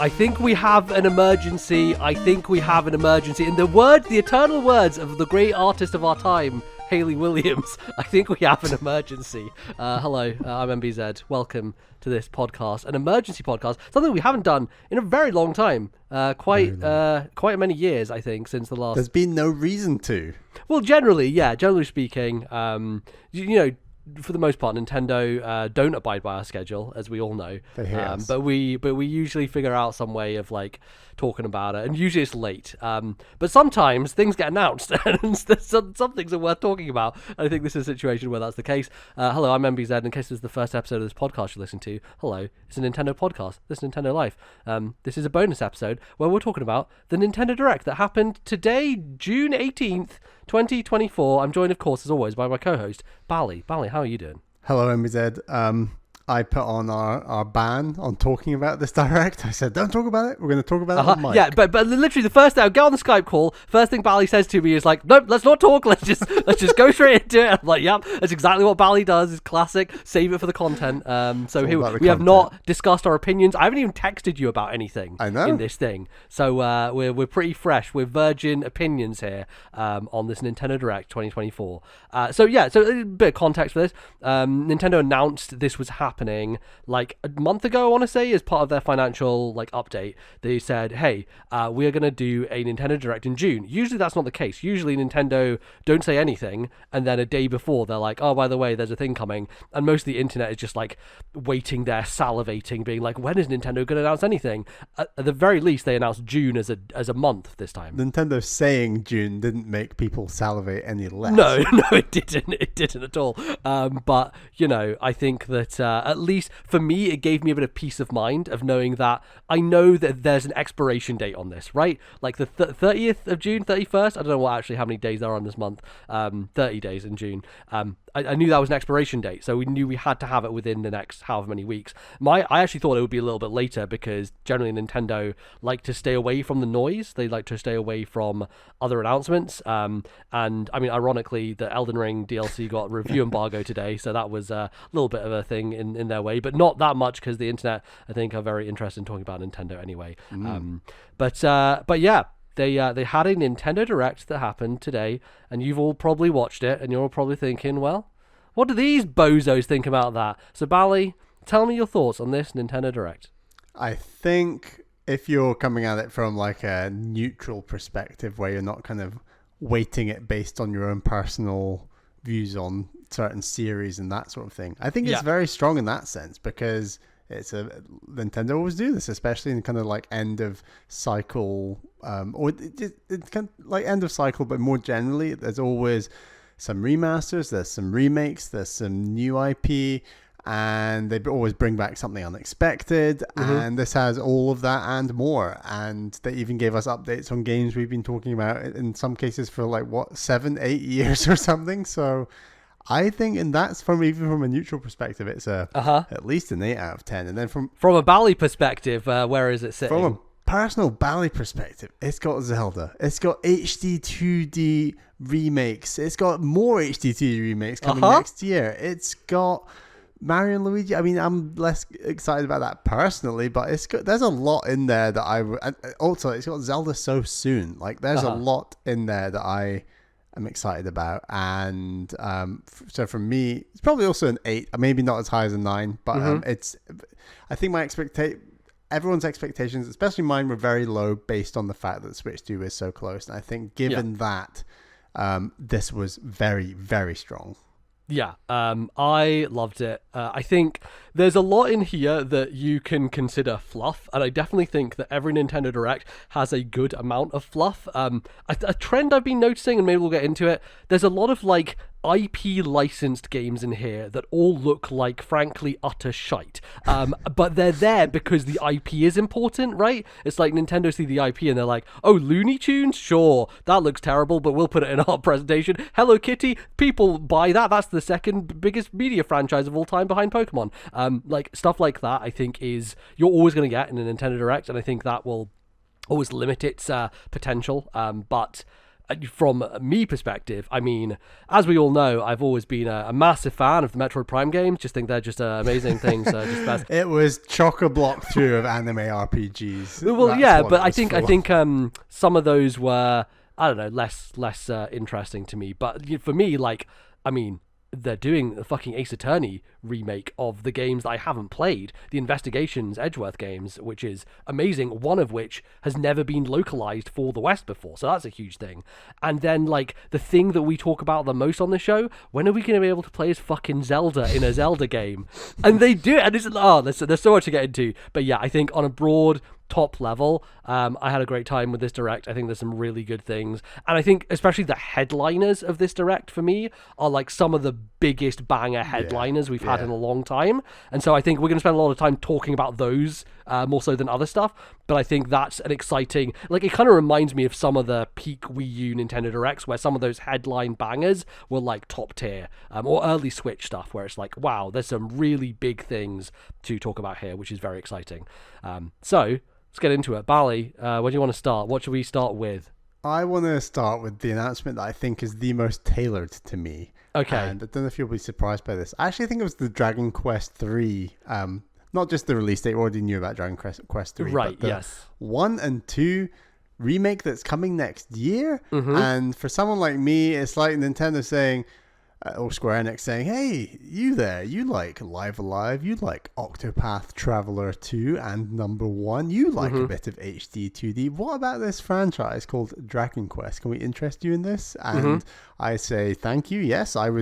I think we have an emergency. In the eternal words of the great artist of our time, Hayley Williams, I think we have an emergency. Hello, I'm MBZ. Welcome to this podcast, an emergency podcast, something we haven't done in a very long time. Quite many years, I think, since the last. There's been no reason to. Well, generally speaking, for the most part, Nintendo don't abide by our schedule, as we all know. They hate us. But we usually figure out some way of like talking about it, and usually it's late. But sometimes things get announced, and some things are worth talking about. And I think this is a situation where that's the case. Hello, I'm MBZ. In case this is the first episode of this podcast you listen to, hello, it's a Nintendo podcast. This is ThisNintendoLife. This is a bonus episode where we're talking about the Nintendo Direct that happened today, June 18th, 2024. I'm joined, of course, as always, by my co-host, Bally. Bally, how are you doing? Hello, MBZ. I put on our ban on talking about this direct. I said, don't talk about it. We're going to talk about it on mic. Yeah, but literally the first thing, I get on the Skype call, first thing Bally says to me is like, nope, let's not talk. Let's just go straight into it. I'm like, yep, that's exactly what Bally does. It's classic. Save it for the content. So here we have not discussed our opinions. I haven't even texted you about anything in this thing. So we're pretty fresh. We're virgin opinions here on this Nintendo Direct 2024. So a bit of context for this. Nintendo announced this was happening like a month ago, I want to say, as part of their financial like update. They said, hey, we're going to do a Nintendo Direct in June. Usually that's not the case. Usually Nintendo don't say anything, and then a day before they're like, oh, by the way, there's a thing coming. And most of the internet is just like waiting there, salivating, being like, when is Nintendo going to announce anything? At the very least, they announced June as a month this time. Nintendo saying June didn't make people salivate any less. No, it didn't. It didn't at all. But I think that at least for me, it gave me a bit of peace of mind of knowing that I know that there's an expiration date on this, right? Like the 30th of June, 31st. I don't know how many days there are on this month. 30 days in June. I knew that was an expiration date, so we knew we had to have it within the next however many weeks. I actually thought it would be a little bit later because generally Nintendo like to stay away from the noise. They like to stay away from other announcements. And I mean, ironically, the Elden Ring DLC got review embargo today, so that was a little bit of a thing in their way, but not that much because the internet, I think, are very interested in talking about Nintendo anyway. But yeah. They had a Nintendo Direct that happened today, and you've all probably watched it, and you're all probably thinking, well, what do these bozos think about that? So, Bally, tell me your thoughts on this Nintendo Direct. I think if you're coming at it from like a neutral perspective, where you're not kind of weighting it based on your own personal views on certain series and that sort of thing, I think it's very strong in that sense because Nintendo always do this, especially in kind of like end of cycle, or it's kind of like end of cycle, but more generally, there's always some remasters, there's some remakes, there's some new IP, and they always bring back something unexpected. And this has all of that and more. And they even gave us updates on games we've been talking about in some cases for like 7-8 years or something. So I think, and that's even from a neutral perspective, it's at least an 8 out of 10. And then from a Bally perspective, where is it sitting? From a personal Bally perspective, it's got Zelda. It's got HD 2D remakes. It's got more HD 2D remakes coming next year. It's got Mario and Luigi. I mean, I'm less excited about that personally, but there's a lot in there that also, it's got Zelda so soon. Like, there's a lot in there that I'm excited about, and so for me, it's probably also an 8, maybe not as high as a 9, but I think everyone's expectations, especially mine, were very low based on the fact that Switch 2 is so close, and I think given that, this was very, very strong. Yeah, I loved it. I think there's a lot in here that you can consider fluff, and I definitely think that every Nintendo Direct has a good amount of fluff. A trend I've been noticing, and maybe we'll get into it, there's a lot of like IP licensed games in here that all look like, frankly, utter shite. But they're there because the IP is important, right? It's like Nintendo see the IP and they're like, oh, Looney Tunes? Sure, that looks terrible, but we'll put it in our presentation. Hello Kitty, people buy that. That's the second biggest media franchise of all time behind Pokemon. Like, stuff like that, I think, you're always going to get in a Nintendo Direct, and I think that will always limit its potential. But from me perspective, I mean, as we all know, I've always been a massive fan of the Metroid Prime games. Just think they're just amazing things. Just best. It was chock-a-block through of anime RPGs. Well, That's yeah, what but it I was think full of. some of those were, I don't know, less interesting to me. But for me, like, I mean, they're doing the fucking Ace Attorney remake of the games that I haven't played, the Investigations Edgeworth games, which is amazing, one of which has never been localized for the West before, so that's a huge thing. And then, like, the thing that we talk about the most on the show, when are we going to be able to play as fucking Zelda in a Zelda game? And they do it, and there's so much to get into. But yeah, I think on a broad top level, I had a great time with this direct. I think there's some really good things, and I think especially the headliners of this direct for me are like some of the biggest banger headliners we've had in a long time. And so I think we're going to spend a lot of time talking about those more so than other stuff. But I think that's an exciting, like, it kind of reminds me of some of the peak Wii U Nintendo Directs where some of those headline bangers were like top tier, or early Switch stuff where it's like, wow, there's some really big things to talk about here, which is very exciting. So let's get into it. Bally, where do you want to start? What should we start with? I want to start with the announcement that I think is the most tailored to me. Okay. And I don't know if you'll be surprised by this. I actually think it was the Dragon Quest 3. Not just the release date, we already knew about Dragon Quest 3. Right, but the yes. 1 and 2 remake that's coming next year. Mm-hmm. And for someone like me, it's like Nintendo saying, or Square Enix saying, hey, you there, you like Live Alive, you like Octopath Traveler 2 and number 1, you like a bit of HD 2D. What about this franchise called Dragon Quest? Can we interest you in this? And I say, thank you, yes, I've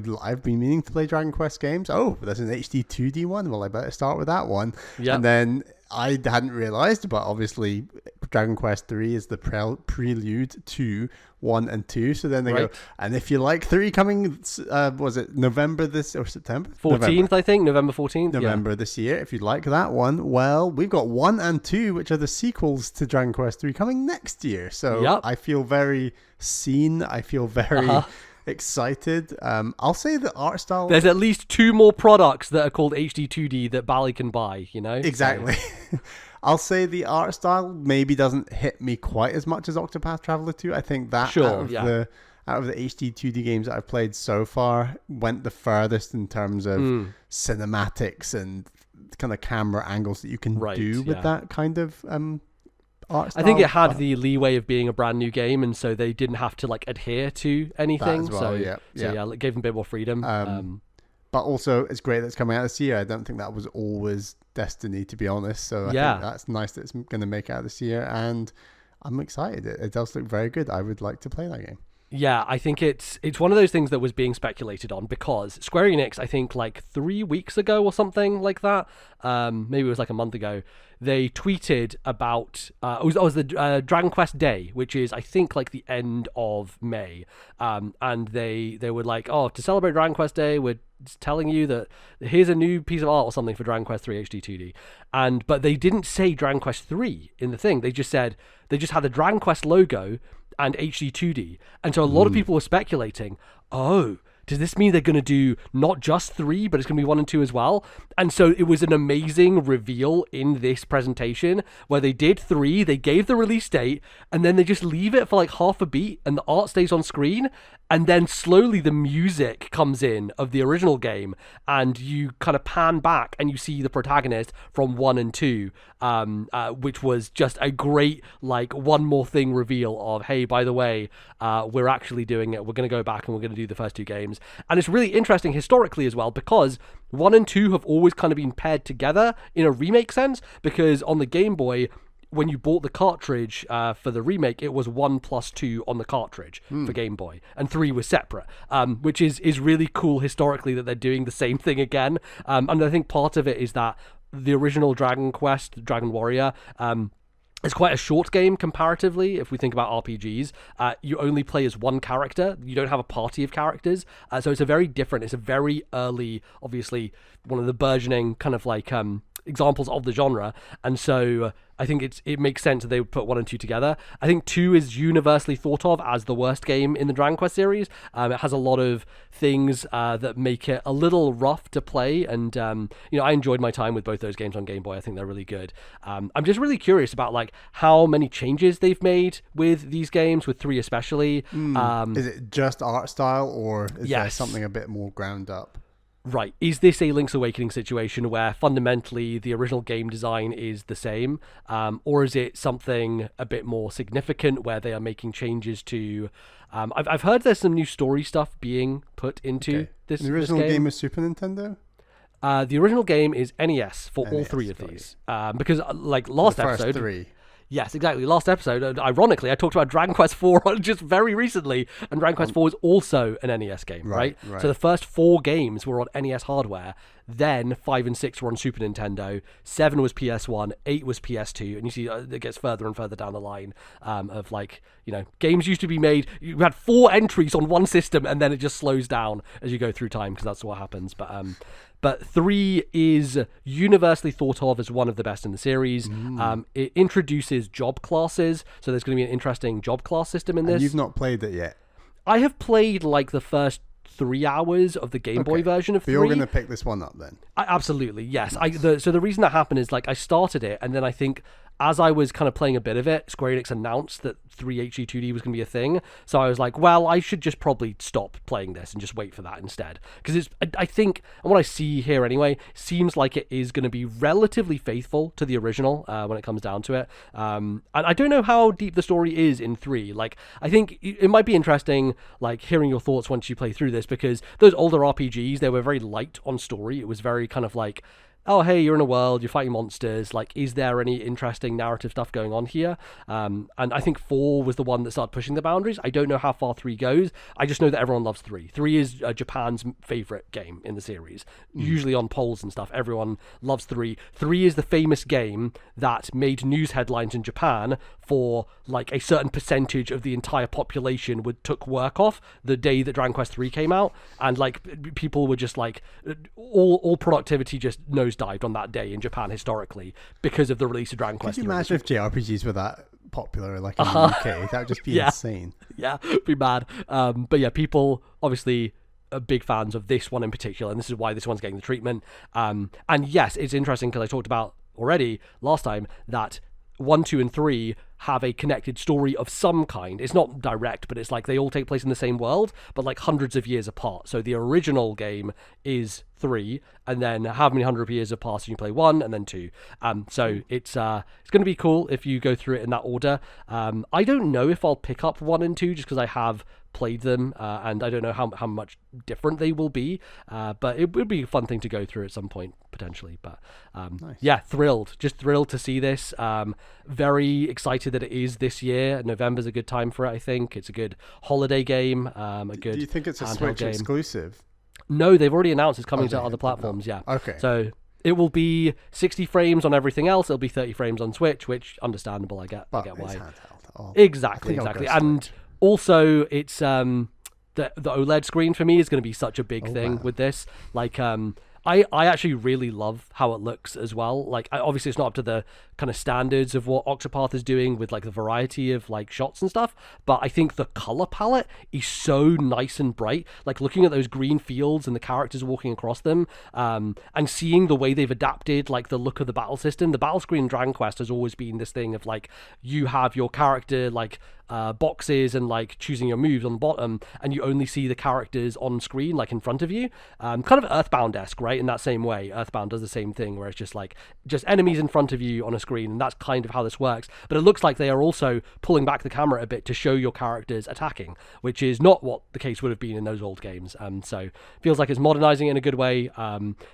been meaning to play Dragon Quest games. Oh, there's an HD 2D one? Well, I better start with that one. Yep. And then I hadn't realized, but obviously Dragon Quest 3 is the prelude to 1 and 2. So then they go, and if you like 3 coming, was it November this or September? 14th, November. I think. November 14th. November this year. If you'd like that one, well, we've got 1 and 2, which are the sequels to Dragon Quest 3 coming next year. So I feel very seen. I feel very excited. I'll say the art style. There's at least 2 more products that are called HD 2D that Bally can buy, you know? Exactly. So. I'll say the art style maybe doesn't hit me quite as much as Octopath Traveler 2. I think that out of the HD 2D games that I've played so far went the furthest in terms of cinematics and kind of camera angles that you can do with that kind of art style. I think it had the leeway of being a brand new game, and so they didn't have to like adhere to anything. That as well, it gave them a bit more freedom. But also, it's great that it's coming out this year. I don't think that was always Destiny, to be honest. So I think that's nice that it's going to make out this year, and I'm excited. It does look very good. I would like to play that game. Yeah, I think it's one of those things that was being speculated on because Square Enix, I think like 3 weeks ago or something like that, maybe it was like a month ago, they tweeted about it was the Dragon Quest Day, which is I think like the end of May, and they were like, oh, to celebrate Dragon Quest Day, we're telling you that here's a new piece of art or something for Dragon Quest 3 HD 2D, but they didn't say Dragon Quest 3 in the thing. They just had the Dragon Quest logo and HD 2D, and so a lot of people were speculating, oh, does this mean they're going to do not just 3, but it's going to be 1 and 2 as well? And so it was an amazing reveal in this presentation where they did 3, they gave the release date, and then they just leave it for like half a beat, and the art stays on screen, and then slowly the music comes in of the original game, and you kind of pan back and you see the protagonist from 1 and 2, which was just a great, like, one more thing reveal of, hey, by the way, we're actually doing it. We're going to go back and we're going to do the first 2 games. And it's really interesting historically as well, because 1 and 2 have always kind of been paired together in a remake sense, because on the Game Boy, when you bought the cartridge for the remake, it was 1 plus 2 on the cartridge for Game Boy, and 3 was separate, which is really cool historically that they're doing the same thing again. And I think part of it is that the original Dragon Quest, Dragon Warrior, it's quite a short game comparatively. If we think about RPGs, you only play as one character. You don't have a party of characters. So it's a very different, it's a very early, obviously, one of the burgeoning kind of like examples of the genre, and so I think it makes sense that they would put 1 and 2 together. I think 2 is universally thought of as the worst game in the Dragon Quest series. It has a lot of things that make it a little rough to play, and I enjoyed my time with both those games on Game Boy. I think they're really good. I'm just really curious about like how many changes they've made with these games, with 3 especially. Is it just art style, or is there Yes. something a bit more ground up? Right. Is this a Link's Awakening situation where fundamentally the original game design is the same? Or is it something a bit more significant where they are making changes to... I've heard there's some new story stuff being put into this The original this game was Super Nintendo? The original game is NES for all NES, 3 of got these. Because like last The first episode... 3. Yes, exactly. Last episode, ironically, I talked about Dragon Quest IV just very recently, and Dragon Quest IV is also an NES game, right? So the first 4 games were on NES hardware, then 5 and 6 were on Super Nintendo, 7 was PS1, 8 was PS2, and you see it gets further and further down the line of like, games used to be made, you had 4 entries on one system, and then it just slows down as you go through time, because that's what happens, But 3 is universally thought of as one of the best in the series. It introduces job classes, so there's going to be an interesting job class system in this. And you've not played it yet? I have played like the first 3 hours of the Game Boy version of 3. But you're going to pick this one up then? Absolutely, yes. So the reason that happened is like I started it, and then I think as I was kind of playing a bit of it, Square Enix announced that 3 HD2D was going to be a thing. So I was like, well, I should just probably stop playing this and just wait for that instead. Because I think, and what I see here anyway, seems like it is going to be relatively faithful to the original when it comes down to it. And I don't know how deep the story is in 3. Like, I think it might be interesting, like, hearing your thoughts once you play through this, because those older RPGs, they were very light on story. It was very kind of like, oh, hey, you're in a world, you're fighting monsters, like, is there any interesting narrative stuff going on here? And I think 4 was the one that started pushing the boundaries. I don't know how far 3 goes. I just know that everyone loves 3. 3 is Japan's favorite game in the series. Usually on polls and stuff, everyone loves 3. 3 is the famous game that made news headlines in Japan for, like, a certain percentage of the entire population took work off the day that Dragon Quest 3 came out, and, like, people were just, like, all productivity just nosedived on that day in Japan historically because of the release of Dragon Quest 3. Could you imagine if JRPGs were that popular, like, in the UK? That would just be insane. Yeah, it'd be mad. But yeah, people obviously are big fans of this one in particular, and this is why this one's getting the treatment. And yes, it's interesting because I talked about already last time that 1, 2, and 3 have a connected story of some kind. It's not direct, but it's like they all take place in the same world, but like hundreds of years apart. So the original game is 3, and then how many hundred of years have passed and you play 1 and then 2. So it's going to be cool if you go through it in that order. I don't know if I'll pick up 1 and 2 just because I have played them, and I don't know how much different they will be, but it would be a fun thing to go through at some point potentially. But Nice. yeah, just thrilled to see this. Very excited that it is this year. November's a good time for it. I think it's a good holiday game. Do you think it's a handheld Switch game. exclusive? No, they've already announced it's coming to they other have? platforms. Yeah. Okay. So it will be 60 frames on everything else. It'll be 30 frames on Switch, which understandable. I get But why. it's handheld. Oh, Exactly. I think I'll go And Switch. also, it's the OLED screen for me is going to be such a big thing wow. with this. Like, I actually really love how it looks as well. Like, obviously it's not up to the kind of standards of what Octopath is doing with like the variety of like shots and stuff, but I think the color palette is so nice and bright. Like looking at those green fields and the characters walking across them, and seeing the way they've adapted like the look of the battle system. The battle screen in Dragon Quest has always been this thing of like you have your character like boxes and like choosing your moves on the bottom, and you only see the characters on screen like in front of you, kind of Earthbound-esque, right? In that same way, Earthbound does the same thing where it's just like just enemies in front of you on a screen, and that's kind of how this works. But it looks like they are also pulling back the camera a bit to show your characters attacking, which is not what the case would have been in those old games. So feels like it's modernizing it in a good way.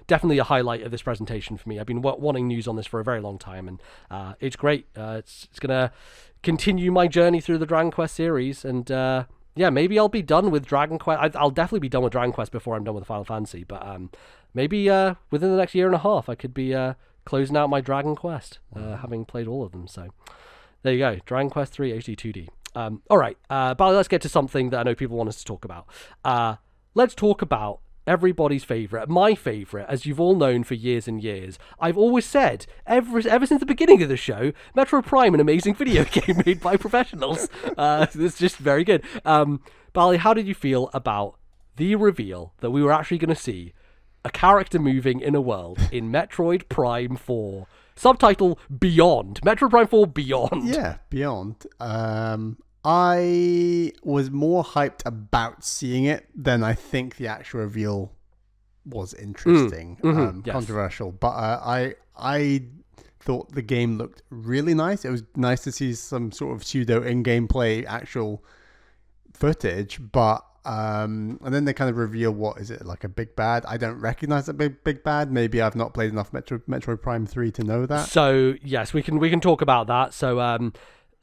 Definitely a highlight of this presentation for me. I've been wanting news on this for a very long time, and it's great. It's gonna continue my journey through the Dragon Quest series, and yeah, maybe I'll be done with Dragon Quest. I'll definitely be done with Dragon Quest before I'm done with Final Fantasy, but maybe within the next year and a half I could be closing out my Dragon Quest, having played all of them. So there you go, Dragon Quest 3 HD 2D. All right, but let's get to something that I know people want us to talk about. Let's talk about everybody's favorite, my favorite, as you've all known for years and years. I've always said, ever since the beginning of the show, Metroid Prime, an amazing video game made by professionals. It's just very good. Bali, how did you feel about the reveal that we were actually going to see a character moving in a world in Metroid Prime 4? Subtitle Beyond. Metroid Prime 4 Beyond. Yeah, Beyond. I was more hyped about seeing it than I think the actual reveal was interesting. Yes. Controversial, but I thought the game looked really nice. It was nice to see some sort of pseudo in-game play actual footage, but and then they kind of reveal, what is it, like a big bad? I don't recognize that big bad. Maybe I've not played enough Metroid Prime 3 to know that. So yes, we can talk about that. So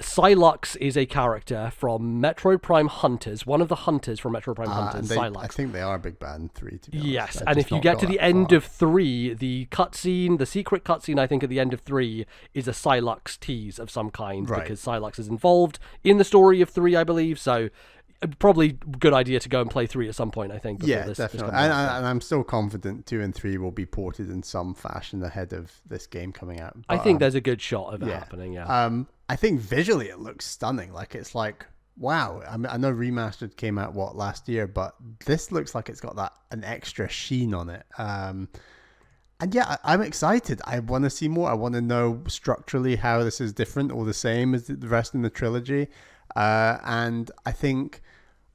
Sylux is a character from Metroid Prime Hunters, one of the hunters from Metroid Prime Hunters, Sylux. I think they are big bad in 3, to be honest. Yes, and if you get to the end of 3, the cutscene, the secret cutscene, I think at the end of 3 is a Sylux tease of some kind, right, because Sylux is involved in the story of 3, I believe. So probably good idea to go and play 3 at some point, I think. Yeah, definitely. And I'm still confident 2 and 3 will be ported in some fashion ahead of this game coming out. But, I think there's a good shot of it happening, yeah. I think visually it looks stunning. Like, it's like, wow. I mean, I know Remastered came out, last year, but this looks like it's got an extra sheen on it. And yeah, I'm excited. I want to see more. I want to know structurally how this is different or the same as the rest in the trilogy. And I think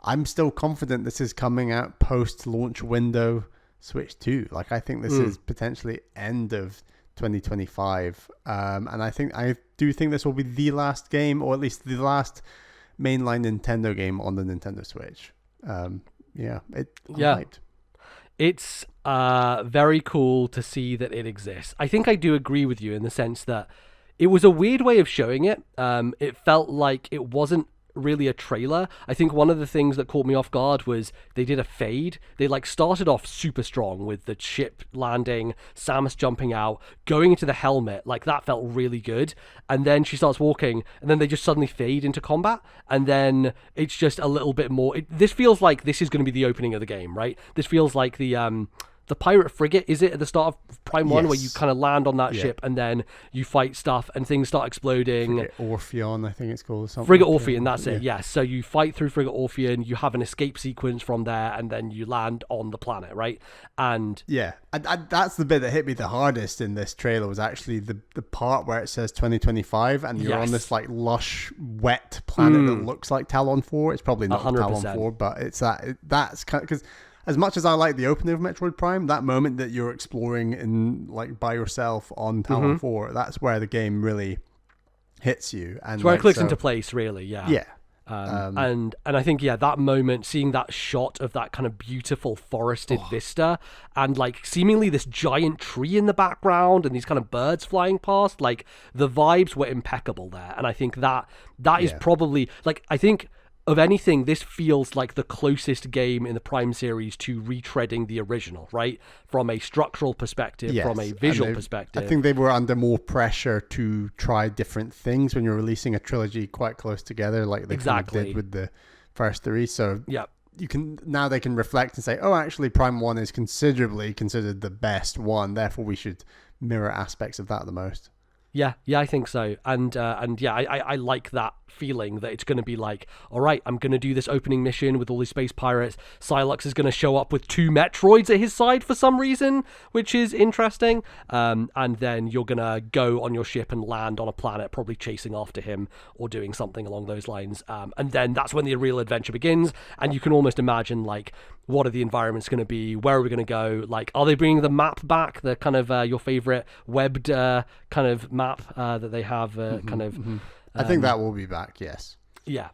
I'm still confident this is coming out post-launch window Switch 2. Like, I think this is potentially end of 2025. And I do think this will be the last game, or at least the last mainline Nintendo game on the Nintendo Switch. I'm hyped. It's very cool to see that it exists. I think I do agree with you in the sense that it was a weird way of showing it. It felt like it wasn't really a trailer. I think one of the things that caught me off guard was they did a fade. They started off super strong with the ship landing, Samus jumping out, going into the helmet. That felt really good. And then she starts walking, and then they just suddenly fade into combat. And then it's just a little bit more. This feels like this is going to be the opening of the game, right? This feels like the pirate frigate, is it, at the start of Prime 1, where you kind of land on that ship and then you fight stuff and things start exploding. Frigate Orpheon, I think it's called, or something. Frigate Orpheon, that's it, yes. So you fight through Frigate Orpheon, you have an escape sequence from there, and then you land on the planet, right? And yeah, that's the bit that hit me the hardest in this trailer, was actually the part where it says 2025 and you're on this lush, wet planet that looks like Talon 4. It's probably not 100%. Talon 4, but it's that's kind of, because as much as I like the opening of Metroid Prime, that moment that you're exploring in by yourself on Talon 4, that's where the game really hits you. And it's where it clicks into place, really. Yeah. Yeah. And I think, that moment, seeing that shot of that kind of beautiful forested vista and seemingly this giant tree in the background and these kind of birds flying past, the vibes were impeccable there. And I think that is probably, I think, of anything, this feels like the closest game in the Prime series to retreading the original, right? From a structural perspective, from a visual perspective. I think they were under more pressure to try different things when you're releasing a trilogy quite close together, like they kind of did with the first 3. So they can reflect and say, oh, actually Prime 1 is considered the best one, therefore we should mirror aspects of that the most. Yeah, I think so. And I like that feeling that it's going to be all right, I'm going to do this opening mission with all these space pirates. Sylux is going to show up with 2 Metroids at his side for some reason, which is interesting. And then you're going to go on your ship and land on a planet, probably chasing after him or doing something along those lines. And then that's when the real adventure begins. And you can almost imagine, what are the environments going to be? Where are we going to go? Are they bringing the map back? The kind of your favorite webbed kind of map that they have I think that will be back, yes. Yeah.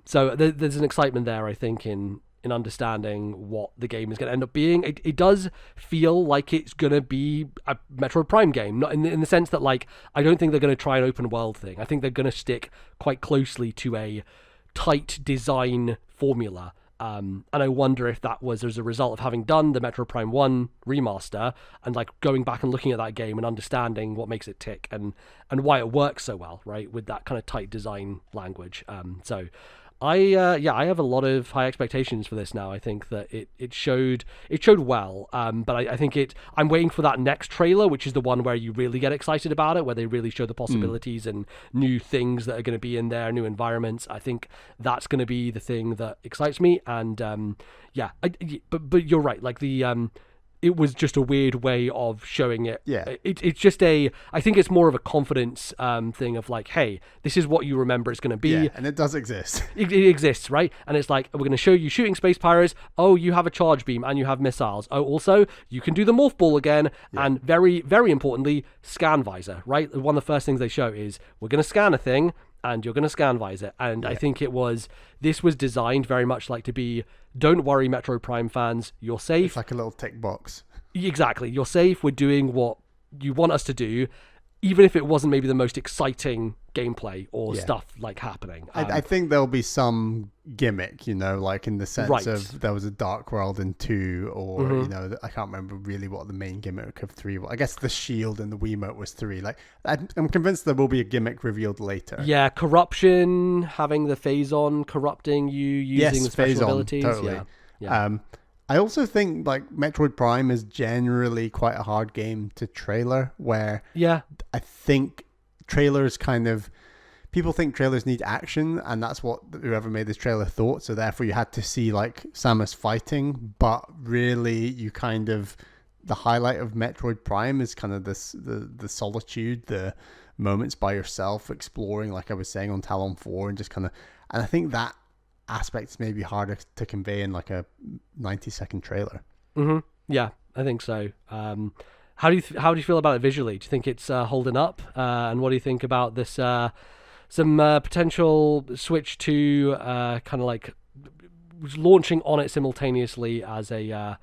So there's an excitement there, I think, in understanding what the game is going to end up being. It does feel like it's going to be a Metroid Prime game, not in the sense that I don't think they're going to try an open world thing. I think they're going to stick quite closely to a tight design formula. And I wonder if that was as a result of having done the Metroid Prime 1 remaster and going back and looking at that game and understanding what makes it tick and why it works so well, right, with that kind of tight design language. So I have a lot of high expectations for this now. I think that it showed well, but I think I'm waiting for that next trailer, which is the one where you really get excited about it, where they really show the possibilities and new things that are going to be in there, new environments. I think that's going to be the thing that excites me. And but you're right. Like it was just a weird way of showing it. Yeah. It's just I think it's more of a confidence thing of like, hey, this is what you remember it's going to be. Yeah, and it does exist. It exists, right? And it's like, we're going to show you shooting space pirates. Oh, you have a charge beam and you have missiles. Oh, also, you can do the morph ball again. Yeah. And very, very importantly, scan visor, right? One of the first things they show is, we're going to scan a thing and you're going to scan visor. And I think this was designed very much like to be, don't worry, Metroid Prime fans, you're safe. It's like a little tick box. Exactly. You're safe. We're doing what you want us to do, even if it wasn't maybe the most exciting gameplay or stuff like happening. I think there'll be some gimmick, like in the sense of there was a Dark World in 2, or, I can't remember really what the main gimmick of 3 was. I guess the shield and the Wiimote was 3. Like, I'm convinced there will be a gimmick revealed later. Yeah, corruption, having the phase-on corrupting you, using the special abilities. Totally. Yeah. I also think like Metroid Prime is generally quite a hard game to trailer, where I think trailers people think trailers need action, and that's what whoever made this trailer thought. So therefore you had to see like Samus fighting, but really the highlight of Metroid Prime is kind of this, the solitude, the moments by yourself exploring, like I was saying on Talon 4, and I think that aspects may be harder to convey in like a 90-second trailer. Yeah, I think so. How do you feel about it visually? Do you think it's holding up? And what do you think about this? Some potential Switch 2 kind of like launching on it simultaneously as a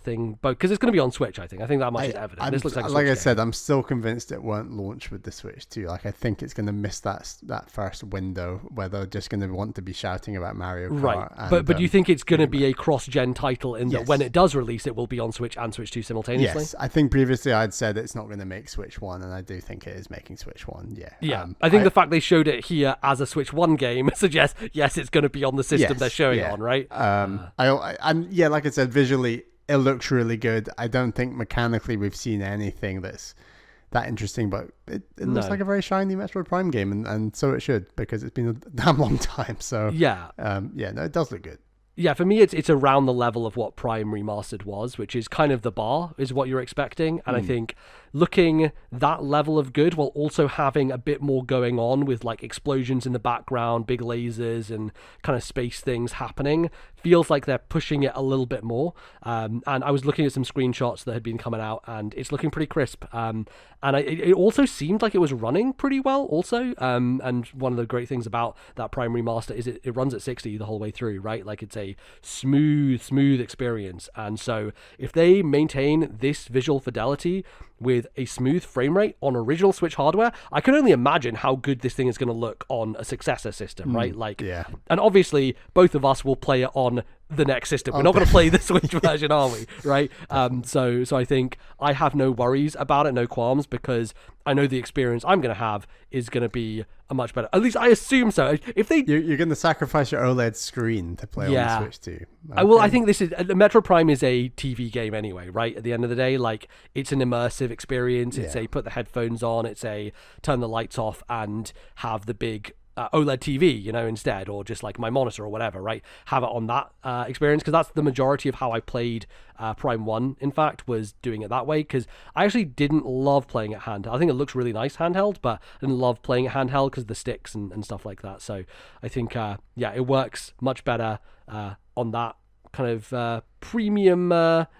thing, but because it's going to be on Switch, I think that much is evident. This looks like a Switch I game. said, I'm still convinced it won't launch with the Switch 2. Like, I think it's going to miss that first window where they're just going to want to be shouting about Mario Kart. Right, but do you think it's going to be a cross-gen title in that when it does release, it will be on Switch and Switch 2 simultaneously? Yes, I think previously I'd said it's not going to make Switch 1, and I do think it is making Switch 1. Yeah. I think the fact they showed it here as a Switch 1 game suggests yes, it's going to be on the system they're showing it on, right? Like I said, visually it looks really good. I don't think mechanically we've seen anything that's that interesting, but it looks like a very shiny Metroid Prime game, and so it should, because it's been a damn long time. So it does look good. Yeah, for me, it's around the level of what Prime Remastered was, which is kind of the bar, is what you're expecting. And I think looking that level of good while also having a bit more going on with like explosions in the background, big lasers and kind of space things happening, feels like they're pushing it a little bit more. And I was looking at some screenshots that had been coming out, and it's looking pretty crisp. And it also seemed like it was running pretty well also. And one of the great things about that Prime Remaster is it runs at 60 the whole way through, right? Like, it's a smooth experience. And so if they maintain this visual fidelity with a smooth frame rate on original Switch hardware, I can only imagine how good this thing is going to look on a successor system, right? And obviously both of us will play it on the next system. We're not going to play the Switch version, are we? Right? So I think I have no worries about it, no qualms, because I know the experience I'm going to have is going to be a much better. At least I assume so. If they, you're going to sacrifice your OLED screen to play on the Switch too. Okay. I think this is Metro Prime is a TV game anyway, right? At the end of the day, like, it's an immersive experience. It's a put the headphones on. It's a turn the lights off and have the big OLED TV, instead, or just like my monitor or whatever, right? Have it on that experience, because that's the majority of how I played Prime 1, in fact, was doing it that way, because I actually didn't love playing it handheld. I think it looks really nice handheld, but I didn't love playing it handheld because of the sticks and stuff like that. So I think, it works much better on that kind of premium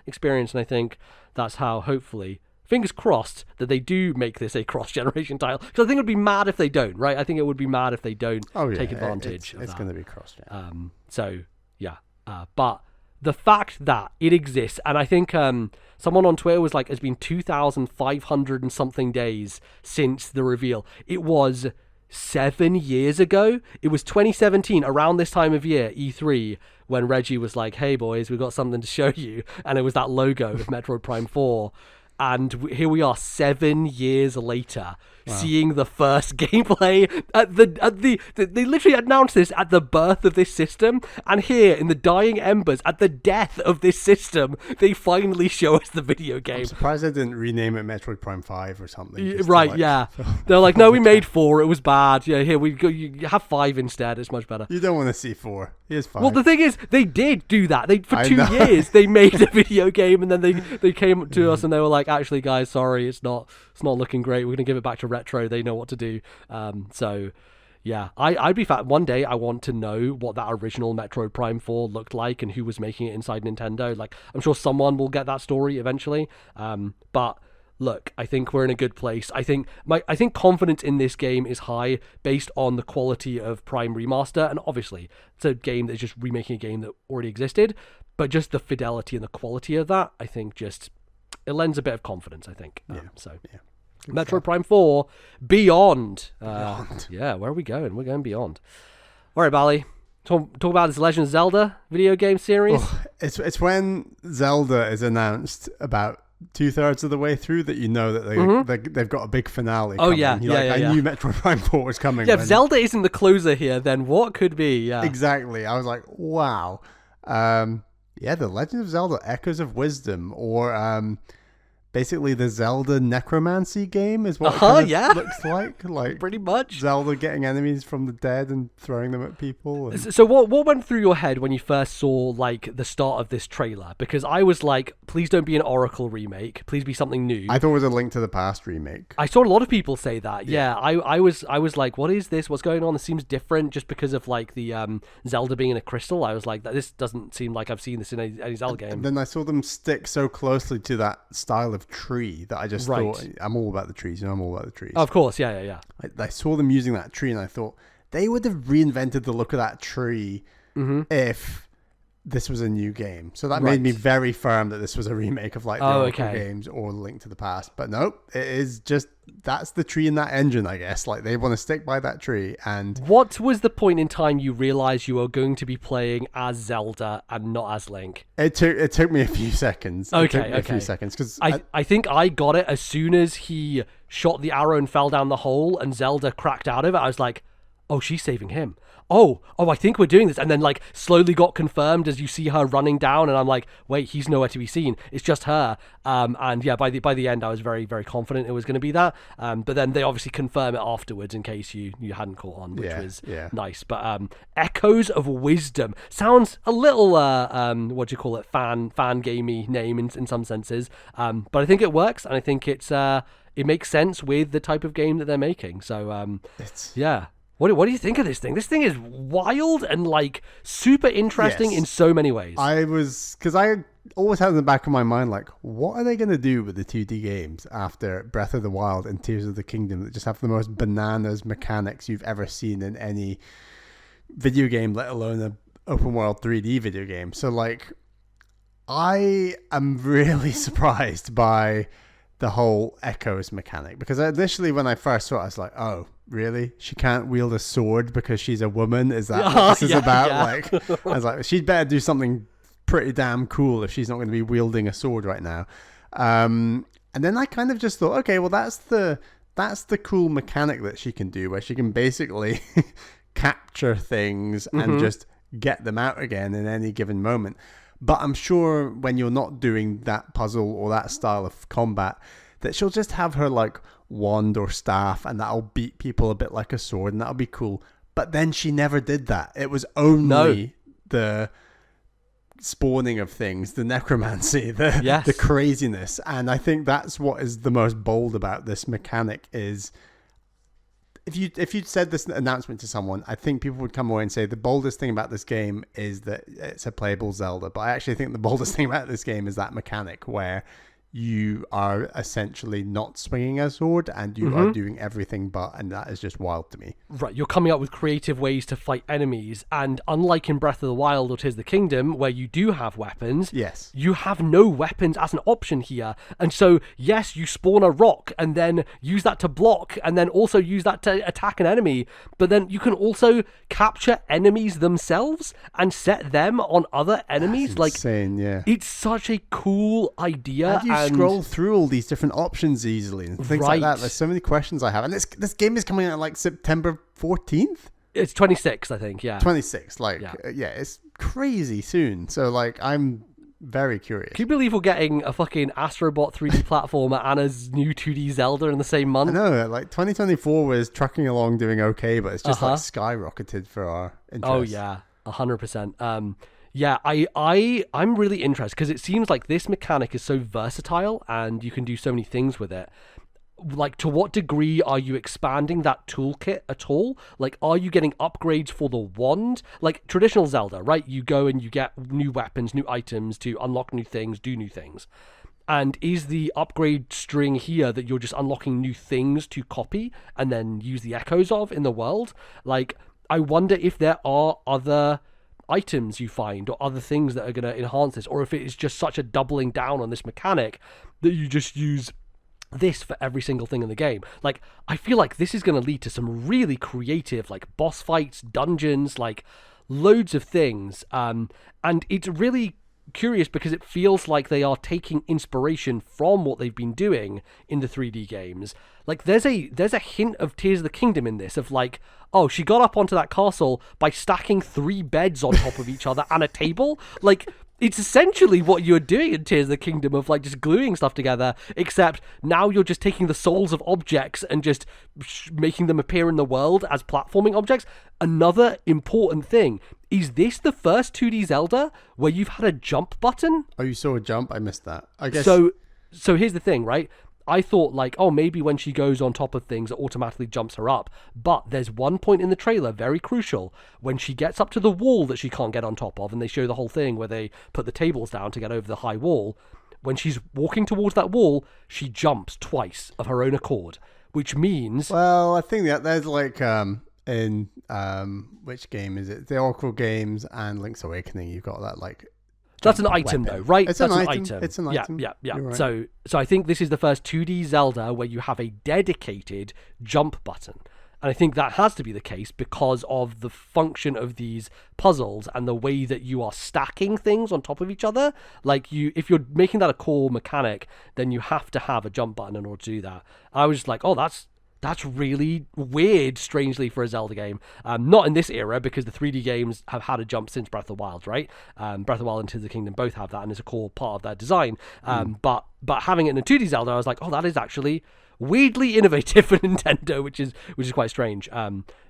experience, and I think that's how, hopefully, fingers crossed, that they do make this a cross-generation title. Because I think it would be mad if they don't, right? I think it would be mad if they don't take advantage of that. It's going to be cross-gen. But the fact that it exists, and I think someone on Twitter was like, it's been 2,500 and something days since the reveal. It was 7 years ago. It was 2017, around this time of year, E3, when Reggie was like, hey boys, we've got something to show you. And it was that logo of Metroid Prime 4. and here we are 7 years later. Wow. Seeing the first gameplay they literally announced this at the birth of this system, and here in the dying embers at the death of this system, they finally show us the video game. I'm surprised they didn't rename it Metroid Prime 5 or something. Right, yeah. They're like, no, we made 4, it was bad. Yeah, here we go. You have 5 instead. It's much better. You don't want to see 4. Here's 5. Well, the thing is, they did do that. For 2 years, they made a video game, and then they came to us and they were like, actually, guys, sorry, it's not looking great. We're gonna give it back to Retro. They know what to do. So yeah, I'd be fat. One day I want to know what that original Metroid Prime 4 looked like and who was making it inside Nintendo. Like, I'm sure someone will get that story eventually. But look, I think we're in a good place. I think confidence in this game is high based on the quality of Prime Remaster, and obviously it's a game that's just remaking a game that already existed, but just the fidelity and the quality of that, I think just it lends a bit of confidence, I think. Metroid Prime 4 Beyond. Yeah, where are we going? We're going Beyond. All right, Bally. Talk about this Legend of Zelda video game series. Oh, it's when Zelda is announced about 2/3 of the way through that you know that they've got a big finale coming. Yeah, I knew Metroid Prime 4 was coming. Yeah, if Zelda isn't the closer here, then what could be? Yeah, exactly. I was like, wow. The Legend of Zelda Echoes of Wisdom, or basically the Zelda necromancy game is what it looks like pretty much Zelda getting enemies from the dead and throwing them at people. So what went through your head when you first saw like the start of this trailer? Because I was like, please don't be an Oracle remake, please be something new. I thought it was a Link to the Past remake. I saw a lot of people say that. I was like, what is this? What's going on? This seems different just because of like the Zelda being in a crystal. I was like, this doesn't seem like I've seen this in any Zelda game. And then I saw them stick so closely to that style of tree that I just thought, I'm all about the trees. I'm all about the trees. Of course, yeah. I saw them using that tree and I thought they would have reinvented the look of that tree if this was a new game. So that made me very firm that this was a remake of like the Oracle games or Link to the Past. But nope, it is just, that's the tree in that engine, I guess. Like they want to stick by that tree. And what was the point in time you realized you were going to be playing as Zelda and not as Link? It took me a few seconds. A few seconds because I think I got it as soon as he shot the arrow and fell down the hole and Zelda cracked out of it. I was like, oh, she's saving him. Oh, I think we're doing this. And then like slowly got confirmed as you see her running down, and I'm like, wait, he's nowhere to be seen. It's just her. And yeah, by the end, I was very, very confident it was going to be that. But then they obviously confirm it afterwards in case you hadn't caught on, which was nice. But Echoes of Wisdom sounds a little what do you call it, fan gamey name in some senses. But I think it works, and I think it makes sense with the type of game that they're making. So yeah. What do you think of this thing? This thing is wild and like super interesting in so many ways. Because I always had in the back of my mind, like, what are they going to do with the 2D games after Breath of the Wild and Tears of the Kingdom that just have the most bananas mechanics you've ever seen in any video game, let alone an open world 3D video game. So like, I am really surprised by the whole Echoes mechanic, because initially when I first saw it, I was like, oh, really? She can't wield a sword because she's a woman? Is that what this is about? Yeah. Like, I was like, she'd better do something pretty damn cool if she's not going to be wielding a sword right now. And then I kind of just thought, okay, well, that's the cool mechanic that she can do, where she can basically capture things and just get them out again in any given moment. But I'm sure when you're not doing that puzzle or that style of combat, that she'll just have her like wand or staff, and that'll beat people a bit like a sword, and that'll be cool. But then she never did that. It was only the spawning of things, the necromancy, the craziness. And I think that's what is the most bold about this mechanic is, if you'd said this announcement to someone, I think people would come away and say the boldest thing about this game is that it's a playable Zelda. But I actually think the boldest thing about this game is that mechanic where you are essentially not swinging a sword and you are doing everything but, and that is just wild to me. Right, you're coming up with creative ways to fight enemies, and unlike in Breath of the Wild or Tears of the Kingdom, where you do have weapons, you have no weapons as an option here. And so, yes, you spawn a rock and then use that to block and then also use that to attack an enemy, but then you can also capture enemies themselves and set them on other enemies. That's insane, it's such a cool idea. How do you scroll through all these different options easily and things like that? There's so many questions I have. And this game is coming out like September 14th? It's 26th, I think, yeah. 26th, it's crazy soon. So, like, I'm very curious. Can you believe we're getting a fucking Astrobot 3D platformer and a new 2D Zelda in the same month? I know, like, 2024 was trucking along doing okay, but it's just, like, skyrocketed for our interest. Oh, yeah, 100%. Yeah, I'm really interested because it seems like this mechanic is so versatile and you can do so many things with it. Like, to what degree are you expanding that toolkit at all? Like, are you getting upgrades for the wand? Like, traditional Zelda, right? You go and you get new weapons, new items to unlock new things, do new things. And is the upgrade string here that you're just unlocking new things to copy and then use the echoes of in the world? Like, I wonder if there are other items you find or other things that are going to enhance this, or if it is just such a doubling down on this mechanic that you just use this for every single thing in the game. Like, I feel like this is going to lead to some really creative, like, boss fights, dungeons, like, loads of things. And it's really curious because it feels like they are taking inspiration from what they've been doing in the 3D games. Like, there's a hint of Tears of the Kingdom in this, of like, oh, she got up onto that castle by stacking 3 beds on top of each other and a table. Like, it's essentially what you're doing in Tears of the Kingdom, of like just gluing stuff together, except now you're just taking the souls of objects and just making them appear in the world as platforming objects. Another important thing, is this the first 2D Zelda where you've had a jump button? Oh, you saw a jump? I missed that. I guess. So here's the thing, right? I thought, like, oh, maybe when she goes on top of things, it automatically jumps her up. But there's one point in the trailer, very crucial, when she gets up to the wall that she can't get on top of, and they show the whole thing where they put the tables down to get over the high wall. When she's walking towards that wall, she jumps twice of her own accord, which means... Well, I think that there's, like, in, which game is it? The Oracle games and Link's Awakening, you've got that, like... That's an item, though, right? It's That's an item. It's an item. Yeah. Right. So I think this is the first 2D Zelda where you have a dedicated jump button. And I think that has to be the case because of the function of these puzzles and the way that you are stacking things on top of each other. Like, if you're making that a core mechanic, then you have to have a jump button in order to do that. I was just like, oh, that's really weird, strangely, for a Zelda game. Not in this era, because the 3D games have had a jump since Breath of the Wild, right? Breath of the Wild and Tears of the Kingdom both have that, and it's a core part of their design. But having it in a 2D Zelda, I was like, oh, that is actually weirdly innovative for Nintendo, which is quite strange.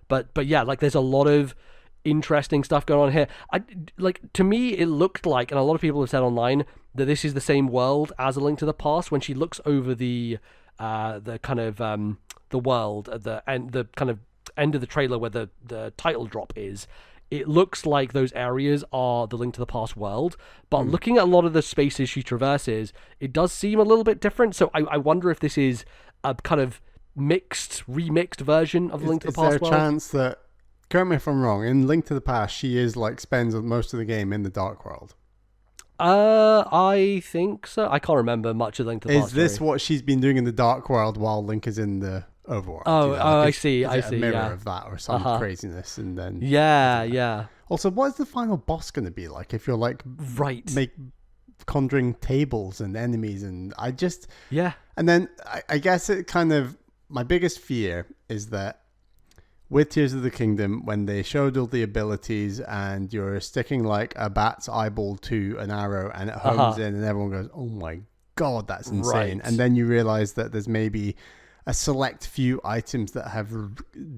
But yeah, like, there's a lot of interesting stuff going on here. To me, it looked like, and a lot of people have said online, that this is the same world as A Link to the Past. When she looks over the kind of the world at the end, the kind of end of the trailer where the title drop is, it looks like those areas are the Link to the Past world. But looking at a lot of the spaces she traverses, it does seem a little bit different. So I wonder if this is a kind of remixed version of the Link to the Past world. Is there a chance that, correct me if I'm wrong, in Link to the Past, she is like spends most of the game in the Dark World? I think so. I can't remember much of Link to the Past. Is this what she's been doing in the Dark World while Link is in the overworld? I see. Is it a mirror of that or some craziness? And then yeah. Also, what is the final boss going to be like if you're like conjuring tables and enemies? And and then I guess it kind of, my biggest fear is that with Tears of the Kingdom, when they showed all the abilities and you're sticking like a bat's eyeball to an arrow and it homes in and everyone goes, oh my God, that's insane. Right. And then you realize that there's maybe a select few items that have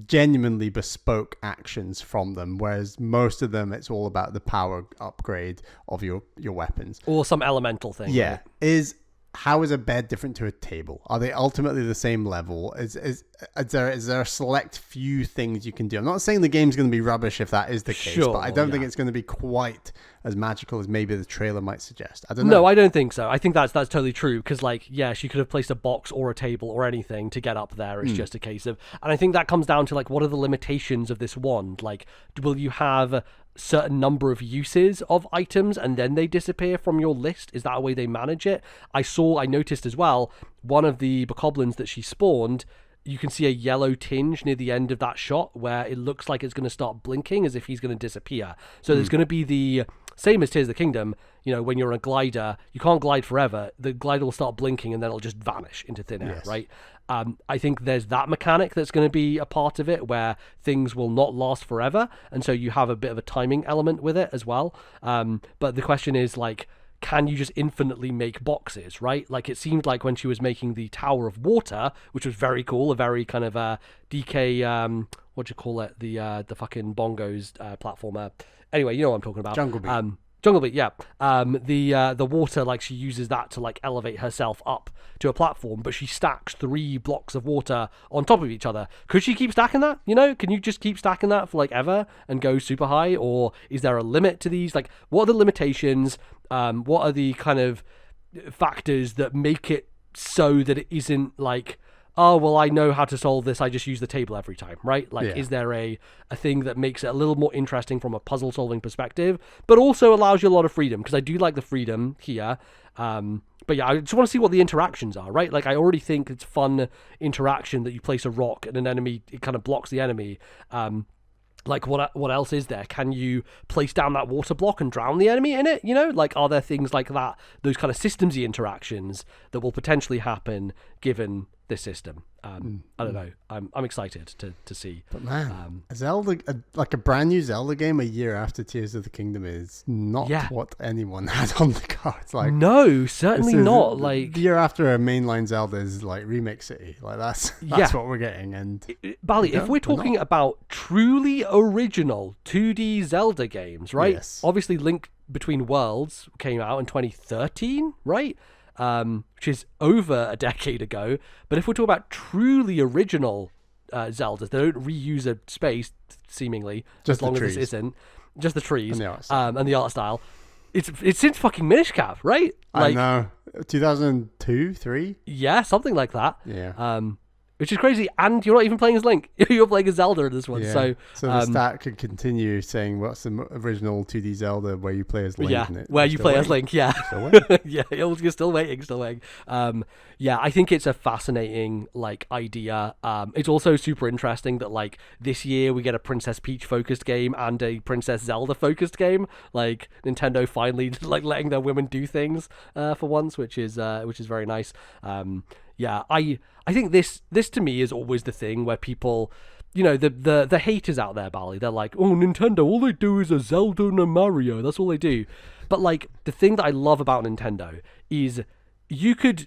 genuinely bespoke actions from them, whereas most of them, it's all about the power upgrade of your weapons. Or some elemental thing. Yeah. Right? How is a bed different to a table? Are they ultimately the same level? Is there a select few things you can do? I'm not saying the game's going to be rubbish if that is the case, but I don't think it's going to be quite as magical as maybe the trailer might suggest. I don't know. No, I don't think so. I think that's totally true, because like, yeah, she could have placed a box or a table or anything to get up there. It's just a case of, and I think that comes down to like, what are the limitations of this wand? Like, will you have certain number of uses of items and then they disappear from your list? Is that a way they manage it? I noticed as well, one of the bokoblins that she spawned, you can see a yellow tinge near the end of that shot where it looks like it's going to start blinking as if he's going to disappear. So there's going to be same as Tears of the Kingdom, when you're on a glider, you can't glide forever. The glider will start blinking and then it'll just vanish into thin air, right? I think there's that mechanic that's going to be a part of it where things will not last forever. And so you have a bit of a timing element with it as well. But the question is, like, can you just infinitely make boxes, right? Like, it seemed like when she was making the Tower of Water, which was very cool, a very kind of DK, what do you call it? The fucking bongos platformer. Anyway, you know what I'm talking about. Jungle Beat. Jungle Beat, yeah. The water, like, she uses that to, like, elevate herself up to a platform, but she stacks 3 blocks of water on top of each other. Could she keep stacking that? Can you just keep stacking that for, like, ever and go super high? Or is there a limit to these? Like, what are the limitations? What are the kind of factors that make it so that it isn't like, oh, well, I know how to solve this, I just use the table every time, right? Like, is there a thing that makes it a little more interesting from a puzzle-solving perspective, but also allows you a lot of freedom? Because I do like the freedom here. But yeah, I just want to see what the interactions are, right? Like, I already think it's fun interaction that you place a rock and an enemy, it kind of blocks the enemy. Like, what else is there? Can you place down that water block and drown the enemy in it? Like, are there things like that, those kind of systemsy interactions that will potentially happen given this system? I don't know. I'm excited to see. But man, Zelda, like a brand new Zelda game a year after Tears of the Kingdom is not what anyone had on the cards. Like, no, certainly not. Like, the year after a mainline Zelda is like Remake City. Like, that's what we're getting. And Bally, if we're talking about truly original 2D Zelda games, right? Yes. Obviously, Link Between Worlds came out in 2013, right? Which is over a decade ago. But if we're talking about truly original Zeldas, they don't reuse a space, seemingly, just as long as this isn't. Just the trees and the art style. It's since fucking Minish Cap, right? Like, I know. 2002, 3? Yeah, something like that. Yeah. Which is crazy, and you're not even playing as Link. You're playing as Zelda in this one. Yeah. So the stat could continue saying, what's the original 2D Zelda where you play as Link? Yeah, and where you play as Link, yeah. Yeah, you're still waiting. Yeah, I think it's a fascinating, like, idea. It's also super interesting that, like, this year we get a Princess Peach-focused game and a Princess Zelda-focused game. Like, Nintendo finally, like, letting their women do things for once, which is very nice. Yeah, I think this to me is always the thing where people, the haters out there, Bally, they're like, oh, Nintendo, all they do is a Zelda and a Mario. That's all they do. But, like, the thing that I love about Nintendo is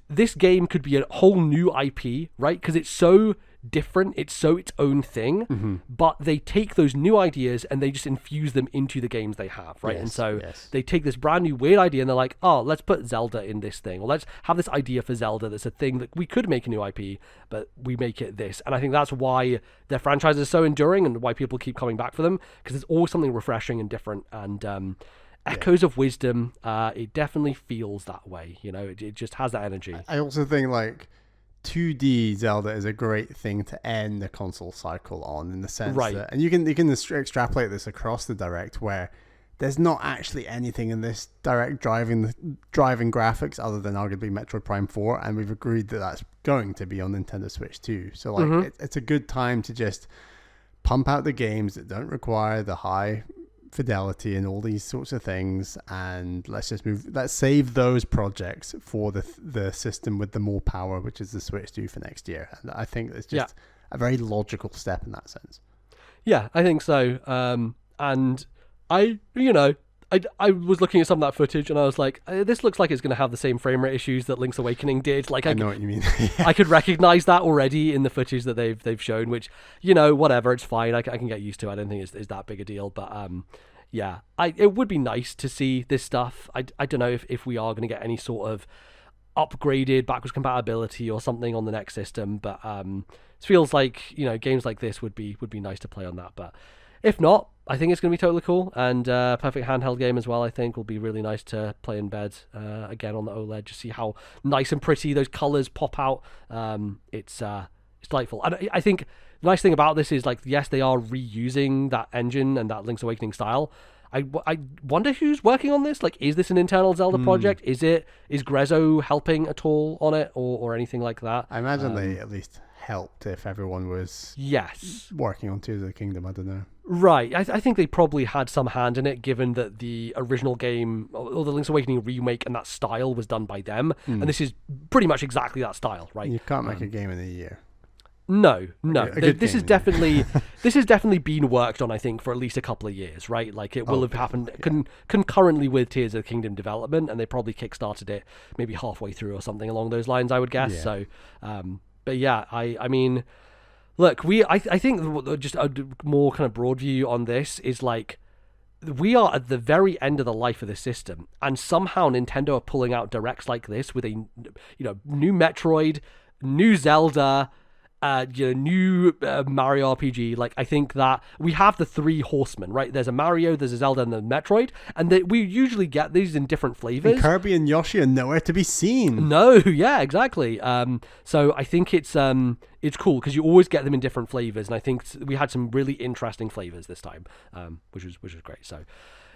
this game could be a whole new IP, right? Because it's so different, it's so its own thing, but they take those new ideas and they just infuse them into the games they have, right? And so they take this brand new weird idea and they're like, oh, let's put Zelda in this thing, or let's have this idea for Zelda that's a thing that we could make a new IP, but we make it this. And I think that's why their franchise is so enduring and why people keep coming back for them, because it's always something refreshing and different. And Echoes of Wisdom, it definitely feels that way, it just has that energy. I also think, like, 2D Zelda is a great thing to end the console cycle on, in the sense that, and you can extrapolate this across the Direct, where there's not actually anything in this Direct driving graphics other than arguably Metroid Prime 4, and we've agreed that that's going to be on Nintendo Switch too. So, like, it's a good time to just pump out the games that don't require the high fidelity and all these sorts of things, and let's save those projects for the system with the more power, which is the Switch, due for next year. And I think it's just a very logical step in that sense. Yeah, I think so. And I was looking at some of that footage and I was like, this looks like it's going to have the same frame rate issues that Link's Awakening did. Like, I know what you mean. I could recognize that already in the footage that they've shown, which, whatever, it's fine. I can get used to. I don't think it's that big a deal, but yeah, it would be nice to see this stuff. I don't know if we are going to get any sort of upgraded backwards compatibility or something on the next system, but it feels like, games like this would be nice to play on that. But if not, I think it's going to be totally cool, and perfect handheld game as well. I think will be really nice to play in bed again on the OLED, just see how nice and pretty those colors pop out. It's delightful. And I think the nice thing about this is, like, yes, they are reusing that engine and that Link's Awakening style. I wonder who's working on this. Like, is this an internal Zelda project? Is Grezzo helping at all on it, or anything like that? I imagine they at least helped if everyone was Yes. working on Tears of the Kingdom. I don't know. Right. I think they probably had some hand in it, given that the original game, or the Link's Awakening remake, and that style was done by them. And this is pretty much exactly that style, right? You can't make a game in a year. No. This game, is definitely this has definitely been worked on, I think, for at least a couple of years, right? Like it will have happened concurrently with Tears of the Kingdom development, and they probably kickstarted it maybe halfway through or something along those lines, I would guess. Yeah. So, but yeah, I mean, look, I think just a more kind of broad view on this is like, we are at the very end of the life of the system, and somehow Nintendo are pulling out directs like this with a new Metroid, new Zelda, new Mario RPG. Like, I think that we have the three horsemen, right? There's a Mario, there's a Zelda, and a Metroid, and we usually get these in different flavors. And Kirby and Yoshi are nowhere to be seen. No, yeah, exactly. So I think it's cool because you always get them in different flavors, and I think we had some really interesting flavors this time, which was great. So.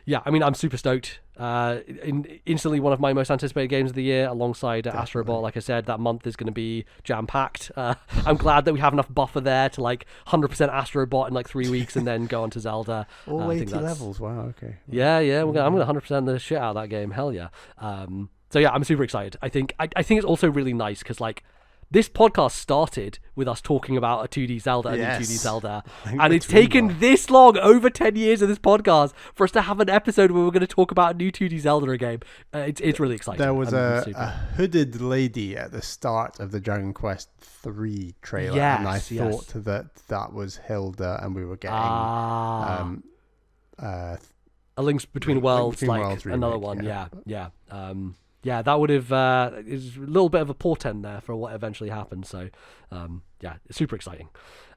Yeah, I mean, I'm super stoked. Instantly one of my most anticipated games of the year, alongside Astro Bot. Like I said, that month is going to be jam-packed. I'm glad that we have enough buffer there to like 100% Astro Bot in like 3 weeks and then go on to Zelda. All 80 levels, wow, okay. Yeah, I'm going to 100% the shit out of that game, hell yeah. So yeah, I'm super excited. I think it's also really nice because like, this podcast started with us talking about a 2D Zelda, a new 2D Zelda, and it's taken this long, over 10 years of this podcast, for us to have an episode where we're going to talk about a new 2D Zelda game. It's really exciting. There was a hooded lady at the start of the Dragon Quest 3 trailer, and I thought that was Hilda, and we were getting A Link's Between Worlds, like another one. Yeah. Yeah, that would have is a little bit of a portent there for what eventually happened. So, yeah, it's super exciting.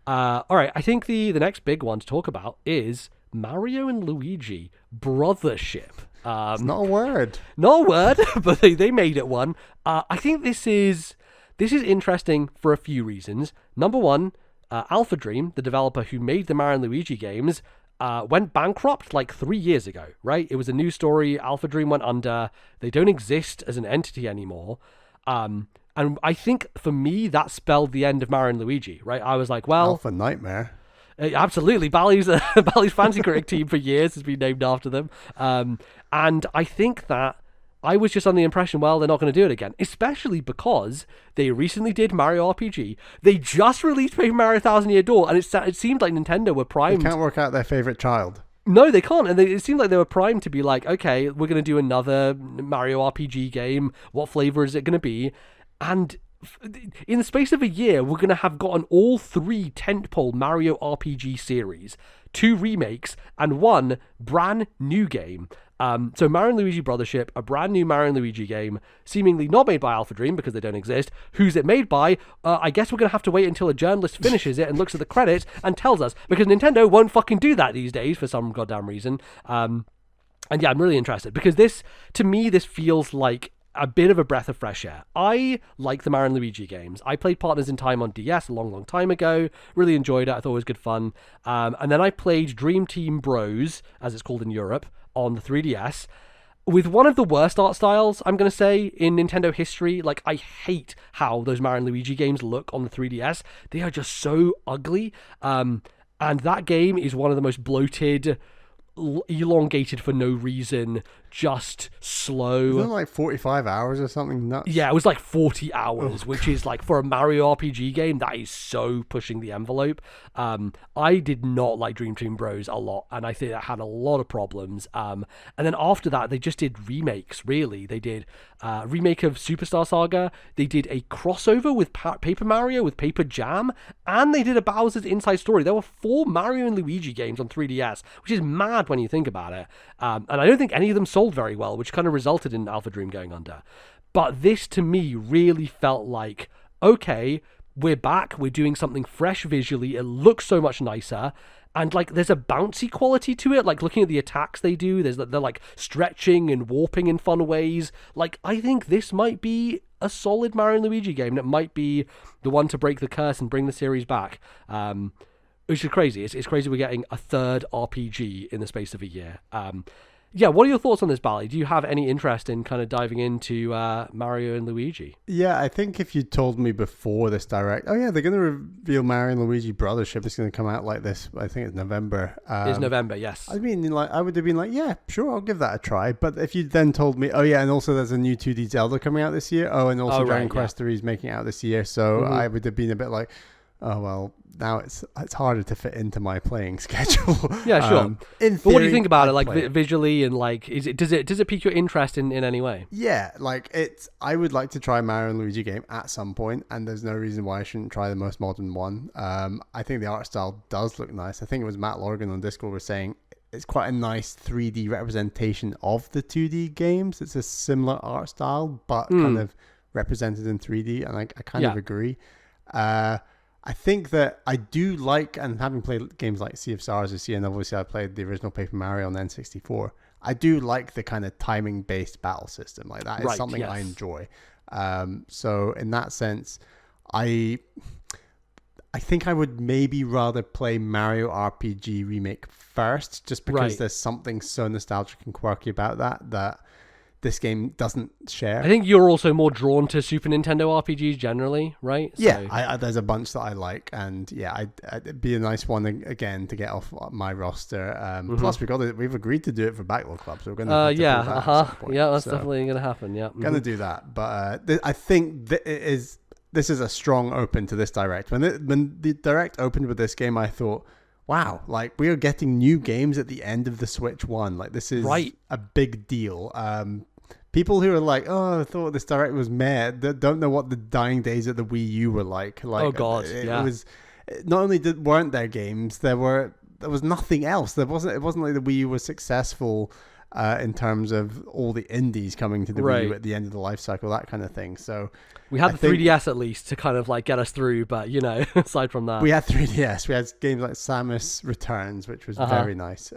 All right, I think the next big one to talk about is Mario and Luigi Brothership. It's not a word. Not a word, but they made it one. I think this is interesting for a few reasons. Number one, Alpha Dream, the developer who made the Mario and Luigi games, went bankrupt like 3 years ago, right? It was a news story. Alpha Dream went under. They don't exist as an entity anymore. And I think for me, that spelled the end of Mario and Luigi, right? I was like, well... Alpha Nightmare. Absolutely. Bally's Fancy Critic team for years has been named after them. And I think that I was just on the impression, well, they're not going to do it again, especially because they recently did Mario RPG. They just released Paper Mario Thousand Year Door, and it seemed like Nintendo were primed. They can't work out their favorite child. No, they can't. And it seemed like they were primed to be like, okay, we're going to do another Mario RPG game. What flavor is it going to be? And in the space of a year, we're going to have gotten all three tentpole Mario RPG series, 2 remakes, and 1 brand new game. So Mario and Luigi Brothership, a brand new Mario and Luigi game, seemingly not made by Alpha Dream because they don't exist. Who's it made by? I guess we're going to have to wait until a journalist finishes it and looks at the credits and tells us, because Nintendo won't fucking do that these days for some goddamn reason. And yeah, I'm really interested because to me, this feels like a bit of a breath of fresh air. I like the Mario and Luigi games. I played Partners in Time on DS a long time ago. Really enjoyed it. I thought it was good fun. And then I played Dream Team Bros, as it's called in Europe, on the 3DS, with one of the worst art styles, I'm going to say, in Nintendo history. Like, I hate how those Mario and Luigi games look on the 3DS. They are just so ugly. And that game is one of the most bloated, elongated for no reason, just slow. Wasn't it like 45 hours or something nuts? Yeah, it was like 40 hours, which is like, for a Mario RPG game, that is so pushing the envelope. I did not like Dream Team Bros a lot, and I think it had a lot of problems. And then after that, they just did remakes, really. They did a remake of Superstar Saga, they did a crossover with Paper Mario, with Paper Jam, and they did a Bowser's Inside Story. There were 4 Mario and Luigi games on 3DS, which is mad when you think about it. And I don't think any of them sold very well, which kind of resulted in Alpha Dream going under. But this, to me, really felt like, okay, we're back, we're doing something fresh visually, it looks so much nicer, and like there's a bouncy quality to it. Like, looking at the attacks they do, they're like stretching and warping in fun ways. Like, I think this might be a solid Mario and Luigi game that might be the one to break the curse and bring the series back. Which is crazy. It's crazy we're getting a third RPG in the space of a year. Yeah, what are your thoughts on this, Bally? Do you have any interest in kind of diving into Mario and Luigi? Yeah, I think if you told me before this direct, oh yeah, they're going to reveal Mario and Luigi Brothership. It's going to come out like this. I think it's November. It's November, yes. I mean, like, I would have been like, yeah, sure, I'll give that a try. But if you then told me, oh yeah, and also there's a new 2D Zelda coming out this year. Oh, and also Dragon Quest 3 is making it out this year. So I would have been a bit like, oh well, now it's harder to fit into my playing schedule. Yeah, sure. In theory, but what do you think about it, like play it. visually, and like, does it pique your interest in any way? Yeah, like I would like to try Mario and Luigi game at some point, and there's no reason why I shouldn't try the most modern one. I think the art style does look nice. I think it was Matt Lorgan on Discord was saying it's quite a nice 3D representation of the 2D games. It's a similar art style, but kind of represented in 3D, and I kind of agree. I think that I do like, and having played games like Sea of Stars this year, and obviously I played the original Paper Mario on N64, I do like the kind of timing-based battle system. Like that is something I enjoy. So in that sense, I think I would maybe rather play Mario RPG Remake first, just because there's something so nostalgic and quirky about that this game doesn't share. I think you're also more drawn to Super Nintendo RPGs generally, right? So... Yeah, there's a bunch that I like, and yeah, it'd be a nice one again to get off my roster. Plus, we've agreed to do it for Backlog Club, so we're going to yeah, that's definitely going to happen. Yeah, going to do that. But I think this is a strong open to this direct. When the direct opened with this game, I thought, wow, like we are getting new games at the end of the Switch One. Like this is a big deal. People who are like, oh, I thought this direct was meh, don't know what the dying days of the Wii U were like. Like, oh god, it was not only weren't there games, there was nothing else. It wasn't like the Wii U was successful in terms of all the indies coming to the Wii U at the end of the life cycle, that kind of thing. So we had the 3DS at least to kind of like get us through, but aside from that, we had 3DS. We had games like Samus Returns, which was very nice.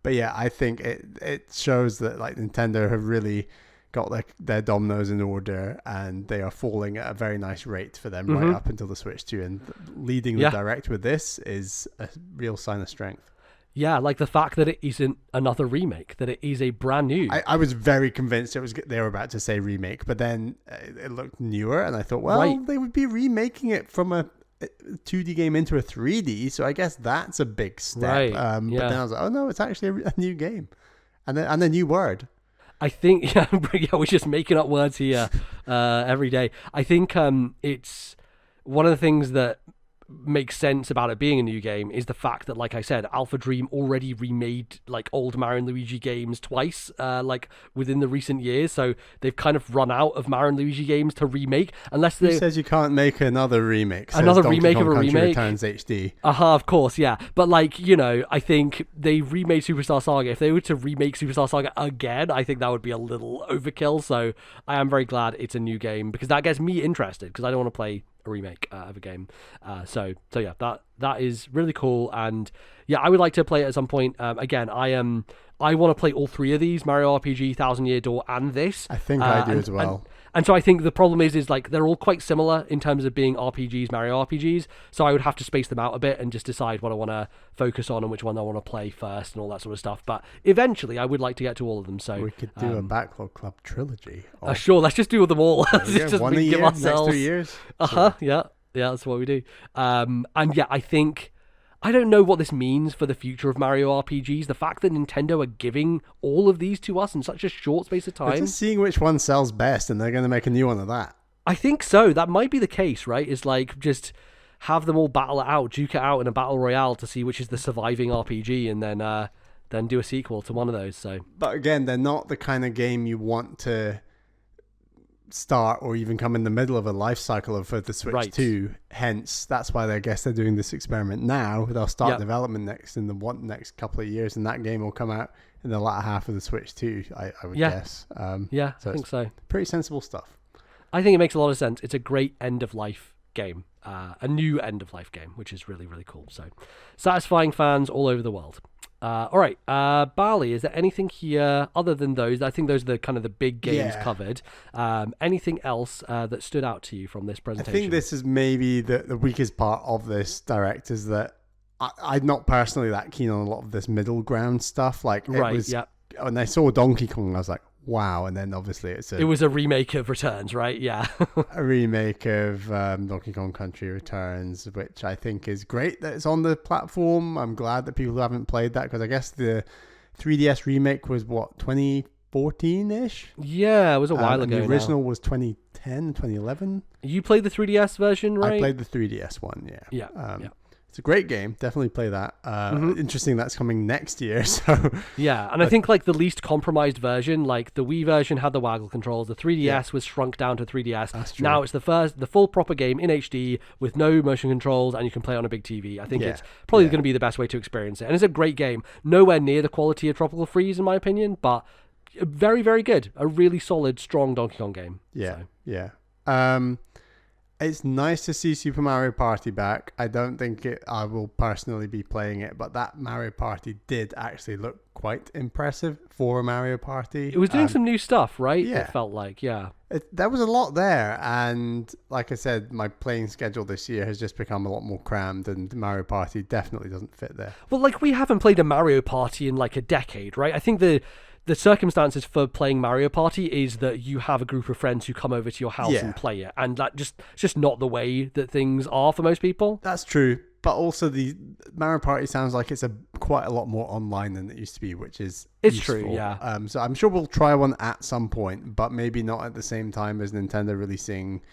But yeah, I think it shows that like Nintendo have really got their dominoes in order, and they are falling at a very nice rate for them right up until the Switch 2. And leading the direct with this is a real sign of strength. Yeah, like the fact that it isn't another remake, that it is a brand new. I was very convinced they were about to say remake, but then it looked newer, and I thought, well, they would be remaking it from a 2D game into a 3D, so I guess that's a big step. But then I was like, oh no, it's actually a new game, and a new word. I think we're just making up words here every day. I think it's one of the things that makes sense about it being a new game is the fact that, like I said, Alpha Dream already remade like old Mario and Luigi games twice, like within the recent years. So they've kind of run out of Mario and Luigi games to remake, unless they... Who says you can't make another remake? Another remake of a Country remake? Returns HD. Of course, yeah. But like, I think they remade Superstar Saga. If they were to remake Superstar Saga again, I think that would be a little overkill. So I am very glad it's a new game, because that gets me interested, because I don't want to play a remake of a game. So yeah, that is really cool, and yeah, I would like to play it at some point. Again, I want to play all three of these: Mario RPG, Thousand Year Door, and this. I think I do as well. And so I think the problem is like they're all quite similar in terms of being RPGs, Mario RPGs. So I would have to space them out a bit and just decide what I want to focus on and which one I want to play first and all that sort of stuff. But eventually, I would like to get to all of them. So we could do a Backlog Club trilogy. Sure, let's just do them all. Just one a year, next 3 years. Yeah, that's what we do. And yeah, I think... I don't know what this means for the future of Mario RPGs. The fact that Nintendo are giving all of these to us in such a short space of time. They're just seeing which one sells best, and they're going to make a new one of that. I think so. That might be the case, right? It's like just have them all battle it out, duke it out in a battle royale to see which is the surviving RPG, and then do a sequel to one of those. So, but again, they're not the kind of game you want to start or even come in the middle of a life cycle of the Switch 2. Hence, that's why I guess they're doing this experiment now. They'll start development next couple of years, and that game will come out in the latter half of the Switch 2, I would guess. I think so. Pretty sensible stuff. I think it makes a lot of sense. It's a great end-of-life game. A new end-of-life game, which is really, really cool. So, satisfying fans all over the world. All right, Bali, is there anything here other than those? I think those are the kind of the big games covered. Anything else that stood out to you from this presentation? I think this is maybe the weakest part of this direct, is that I'm not personally that keen on a lot of this middle ground stuff. Like when I saw Donkey Kong, I was like, wow. And then obviously it was a remake of Returns, right? Yeah. a remake of Donkey Kong Country Returns, which I think is great that it's on the platform. I'm glad that people haven't played that, because I guess the 3DS remake was what, 2014-ish? Yeah, it was a while ago. The original was 2010, 2011. You played the 3DS version, right? I played the 3DS one, yeah. Yeah. It's a great game. Definitely play that. Interesting that's coming next year. So yeah, and I think like the least compromised version, like the Wii version had the waggle controls, the 3DS was shrunk down to 3DS. That's true. Now it's the full proper game in HD with no motion controls, and you can play it on a big TV. I think it's probably going to be the best way to experience it. And it's a great game. Nowhere near the quality of Tropical Freeze, in my opinion, but very, very good. A really solid, strong Donkey Kong game. Yeah. It's nice to see Super Mario Party back. I don't think I will personally be playing it, but that Mario Party did actually look quite impressive for a Mario Party. It was doing some new stuff, right? Yeah. It felt like, there was a lot there, and like I said, my playing schedule this year has just become a lot more crammed, and Mario Party definitely doesn't fit there. Well, like, we haven't played a Mario Party in like a decade, right? I think the circumstances for playing Mario Party is that you have a group of friends who come over to your house and play it, and it's just not the way that things are for most people. That's true, but also the Mario Party sounds like it's quite a lot more online than it used to be, which is useful. True, yeah. So I'm sure we'll try one at some point, but maybe not at the same time as Nintendo releasing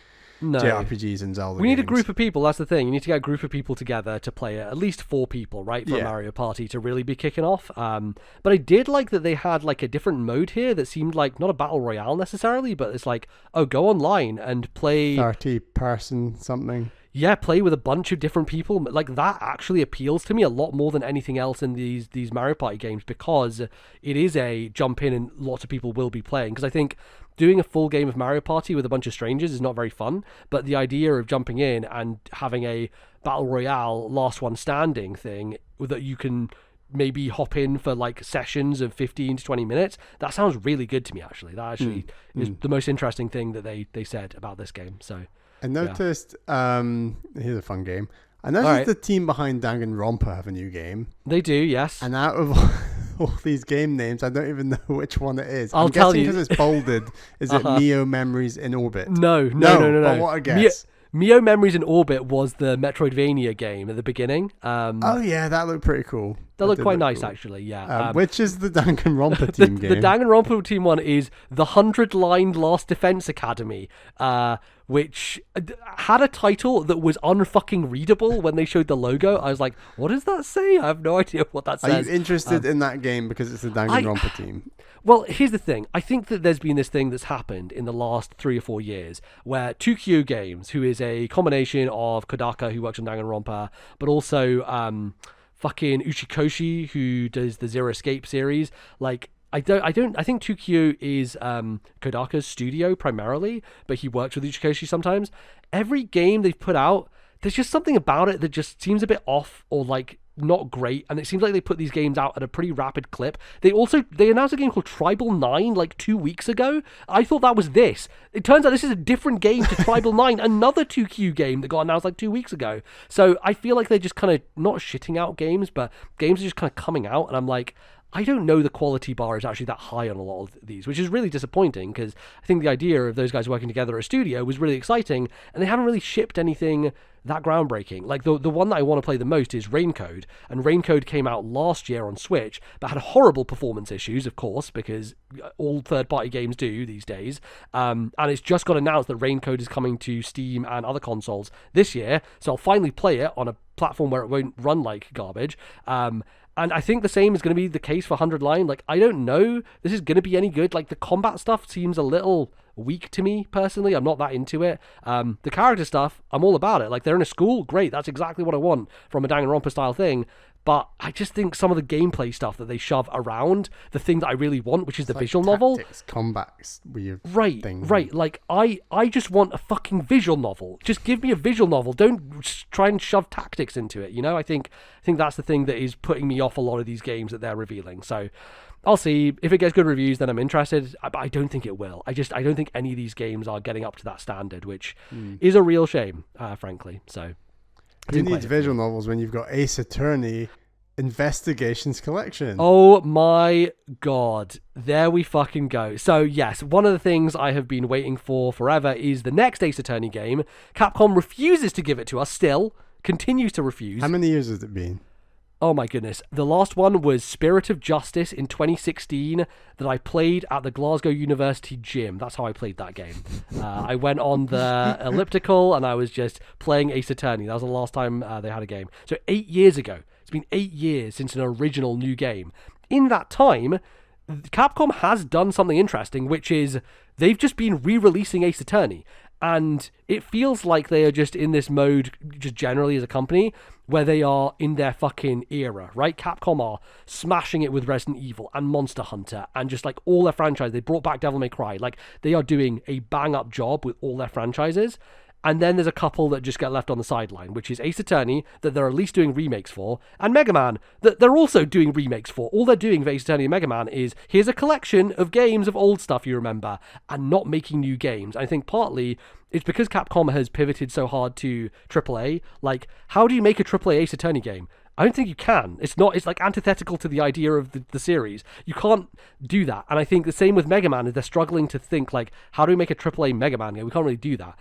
JRPGs and Zelda We need games. a group of people, that's the thing. You need to get a group of people together to play it. At least 4 people, right, for a Mario Party to really be kicking off. But I did like that they had like a different mode here that seemed like not a battle royale necessarily, but it's like, go online and play 30-person something. Yeah, play with a bunch of different people. Like, that actually appeals to me a lot more than anything else in these Mario Party games, because it is a jump in and lots of people will be playing. Because I think doing a full game of Mario Party with a bunch of strangers is not very fun, but the idea of jumping in and having a battle royale last one standing thing that you can maybe hop in for like sessions of 15 to 20 minutes, that sounds really good to me, actually. That actually is the most interesting thing that they said about this game. So I noticed, here's a fun game. I noticed the team behind Danganronpa have a new game. They do, yes. And out of all these game names, I don't even know which one it is. I'll tell you. Because it's bolded. Is it Neo Memories in Orbit? No. But what a guess. Mio Memories in Orbit was the Metroidvania game at the beginning. Oh yeah, that looked pretty cool. That looked quite nice, actually, yeah. Which is the Danganronpa team game? The Danganronpa team one is the 100-line Last Defense Academy, which had a title that was unfucking readable when they showed the logo. I was like, what does that say? I have no idea what that says. Are you interested in that game because it's the Danganronpa team? Well, here's the thing. I think that there's been this thing that's happened in the last 3 or 4 years where 2Q Games, who is a combination of Kodaka, who works on Danganronpa, but also fucking Uchikoshi, who does the Zero Escape series. Like, I think 2Q is Kodaka's studio primarily, but he works with Uchikoshi sometimes. Every game they've put out, there's just something about it that just seems a bit off or like not great, and it seems like they put these games out at a pretty rapid clip. They announced a game called Tribal 9 like 2 weeks ago. I thought that was this. It turns out this is a different game to Tribal 9, another 2Q game that got announced like 2 weeks ago. So I feel like they're just kind of not shitting out games, but games are just kind of coming out, and I'm like, I don't know the quality bar is actually that high on a lot of these, which is really disappointing, because I think the idea of those guys working together at a studio was really exciting, and they haven't really shipped anything that groundbreaking. Like, the one that I want to play the most is Raincode, and Raincode came out last year on Switch, but had horrible performance issues, of course, because all third-party games do these days, and it's just got announced that Raincode is coming to Steam and other consoles this year, so I'll finally play it on a platform where it won't run like garbage. And I think the same is going to be the case for 100 Line. Like, I don't know this is going to be any good. Like, the combat stuff seems a little weak to me, personally. I'm not that into it. The character stuff, I'm all about it. Like, they're in a school, great. That's exactly what I want from a Danganronpa style thing. But I just think some of the gameplay stuff that they shove around the thing that I really want, which is the visual novel. Combats, weird thing. Right. Like, I just want a fucking visual novel. Just give me a visual novel. Don't try and shove tactics into it. You know, I think that's the thing that is putting me off a lot of these games that they're revealing. So I'll see. If it gets good reviews, then I'm interested. But I don't think it will. I don't think any of these games are getting up to that standard, which is a real shame, frankly. So who needs visual novels when you've got Ace Attorney Investigations Collection. Oh my god. There we fucking go. So yes, one of the things I have been waiting for forever is the next Ace Attorney game. Capcom refuses to give it to us still. Continues to refuse. How many years has it been? Oh my goodness. The last one was Spirit of Justice in 2016 that I played at the Glasgow University gym. That's how I played that game. I went on the elliptical and I was just playing Ace Attorney. That was the last time they had a game. So 8 years ago. It's been 8 years since an original new game. In that time, Capcom has done something interesting, which is they've just been re-releasing Ace Attorney. And it feels like they are just in this mode, just generally as a company, where they are in their fucking era, right? Capcom are smashing it with Resident Evil and Monster Hunter and just like all their franchises. They brought back Devil May Cry. Like, they are doing a bang-up job with all their franchises. And then there's a couple that just get left on the sideline, which is Ace Attorney, that they're at least doing remakes for, and Mega Man, that they're also doing remakes for. All they're doing for Ace Attorney and Mega Man is, here's a collection of games of old stuff you remember, and not making new games. I think partly it's because Capcom has pivoted so hard to AAA. Like, how do you make a AAA Ace Attorney game? I don't think you can. It's like antithetical to the idea of the series. You can't do that. And I think the same with Mega Man, is they're struggling to think like, how do we make a AAA Mega Man game? We can't really do that.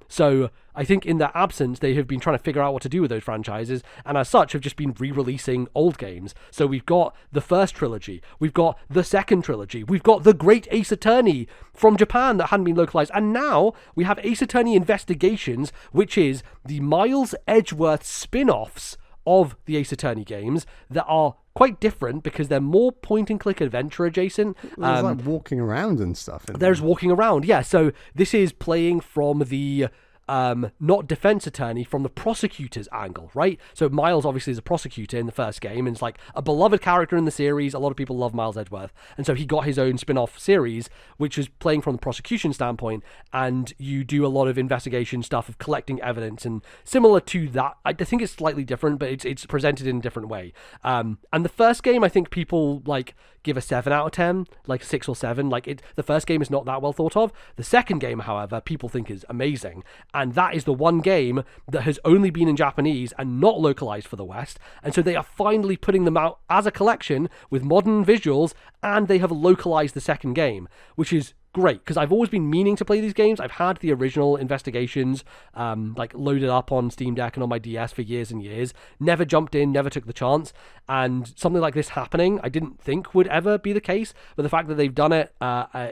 So I think in their absence, they have been trying to figure out what to do with those franchises, and as such have just been re-releasing old games. So we've got the first trilogy, we've got the second trilogy, we've got the Great Ace Attorney from Japan that hadn't been localized, and now we have Ace Attorney Investigations, which is the Miles Edgeworth spin-offs of the Ace Attorney games that are quite different because they're more point-and-click adventure adjacent. There's like walking around and stuff. There's walking around, yeah. So this is playing from the not defense attorney, from the prosecutor's angle, right? So Miles obviously is a prosecutor in the first game, and it's like a beloved character in the series. A lot of people love Miles Edgeworth, and so he got his own spin-off series, which is playing from the prosecution standpoint, and you do a lot of investigation stuff of collecting evidence, and similar to that. I think it's slightly different, but it's presented in a different way. And the first game, I think people like give a 7 out of 10, like 6 or 7. Like the first game is not that well thought of. The second game, however, people think is amazing. And that is the one game that has only been in Japanese and not localized for the West. And so they are finally putting them out as a collection with modern visuals, and they have localized the second game, which is great, because I've always been meaning to play these games. I've had the original Investigations like loaded up on Steam Deck and on my DS for years and years. Never jumped in, never took the chance. And something like this happening, I didn't think would ever be the case. But the fact that they've done it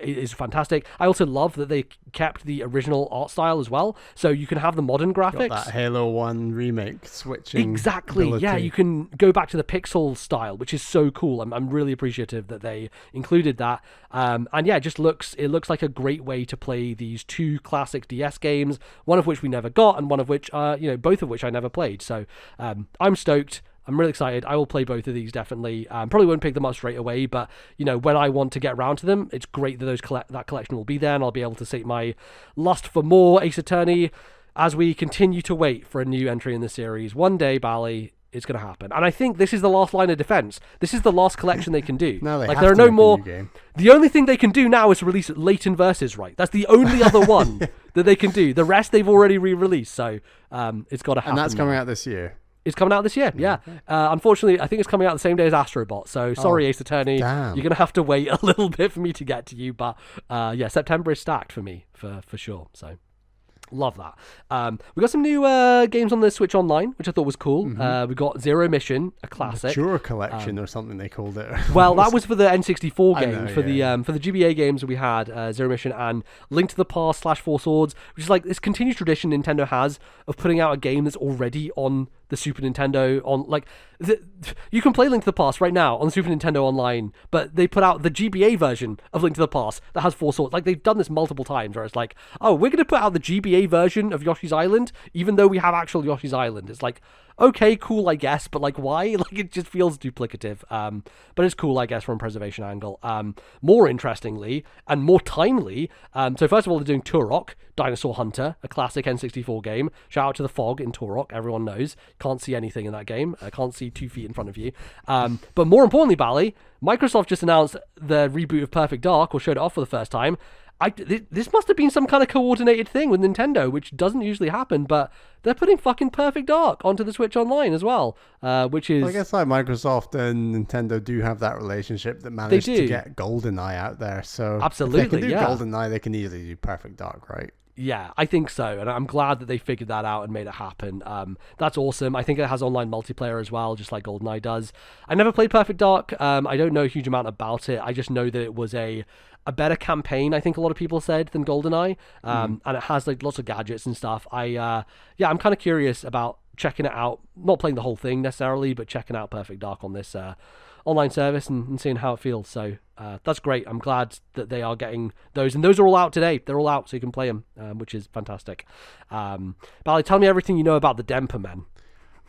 is fantastic. I also love that they kept the original art style as well. So you can have the modern graphics. Got that Halo 1 remake switching. Exactly. Ability. Yeah, you can go back to the pixel style, which is so cool. I'm really appreciative that they included that. And yeah, it looks like a great way to play these two classic DS games, one of which we never got, and one of which, both of which I never played. So I'm stoked. I'm really excited. I will play both of these definitely. Probably won't pick them up straight away, but when I want to get around to them, it's great that that collection will be there, and I'll be able to sate my lust for more Ace Attorney as we continue to wait for a new entry in the series. One day, Bally, it's going to happen. And I think this is the last line of defense. This is the last collection they can do. No, they like, have there are to no make more. A new game. The only thing they can do now is release Leighton Versus, right? That's the only other one that they can do. The rest they've already re-released, so it's got to happen. And that's coming out this year. It's coming out this year, yeah. Okay. Unfortunately, I think it's coming out the same day as Astrobot, so sorry, Ace Attorney. Damn. You're going to have to wait a little bit for me to get to you, but yeah, September is stacked for me, for sure, so... Love that. We got some new games on the Switch Online, which I thought was cool. Mm-hmm. We got Zero Mission, a classic. Mature Collection or something they called it. Well, that was for the N64 games. For the GBA games we had, Zero Mission and Link to the Past / Four Swords, which is like this continued tradition Nintendo has of putting out a game that's already on the Super Nintendo. On like you can play Link to the Past right now on the Super Nintendo Online, but they put out the GBA version of Link to the Past that has Four Swords. Like, they've done this multiple times, where it's like, oh, we're going to put out the GBA version of Yoshi's Island, even though we have actual Yoshi's Island. It's like, okay, cool, I guess, but like, why? Like, it just feels duplicative. But it's cool, I guess, from a preservation angle. More interestingly and more timely, so first of all, they're doing Turok, Dinosaur Hunter, a classic N64 game. Shout out to the fog in Turok, everyone knows. Can't see anything in that game. I can't see 2 feet in front of you. But more importantly, Bally, Microsoft just announced the reboot of Perfect Dark, or showed it off for the first time. This must have been some kind of coordinated thing with Nintendo, which doesn't usually happen, but they're putting fucking Perfect Dark onto the Switch Online as well, which is... Well, I guess like Microsoft and Nintendo do have that relationship that managed to get GoldenEye out there. So absolutely, if they can do yeah. GoldenEye, they can easily do Perfect Dark, right? Yeah, I think so, and I'm glad that they figured that out and made it happen. That's awesome. I think it has online multiplayer as well, just like GoldenEye does. I never played Perfect Dark. I don't know a huge amount about it. I just know that it was a better campaign, I think a lot of people said, than GoldenEye. And it has like lots of gadgets and stuff. I'm kind of curious about checking it out. Not playing the whole thing necessarily, but checking out Perfect Dark on this online service and seeing how it feels. So that's great. I'm glad that they are getting those, and those are all out today. They're all out, so you can play them, which is fantastic. Bally, tell me everything you know about the Demper Men.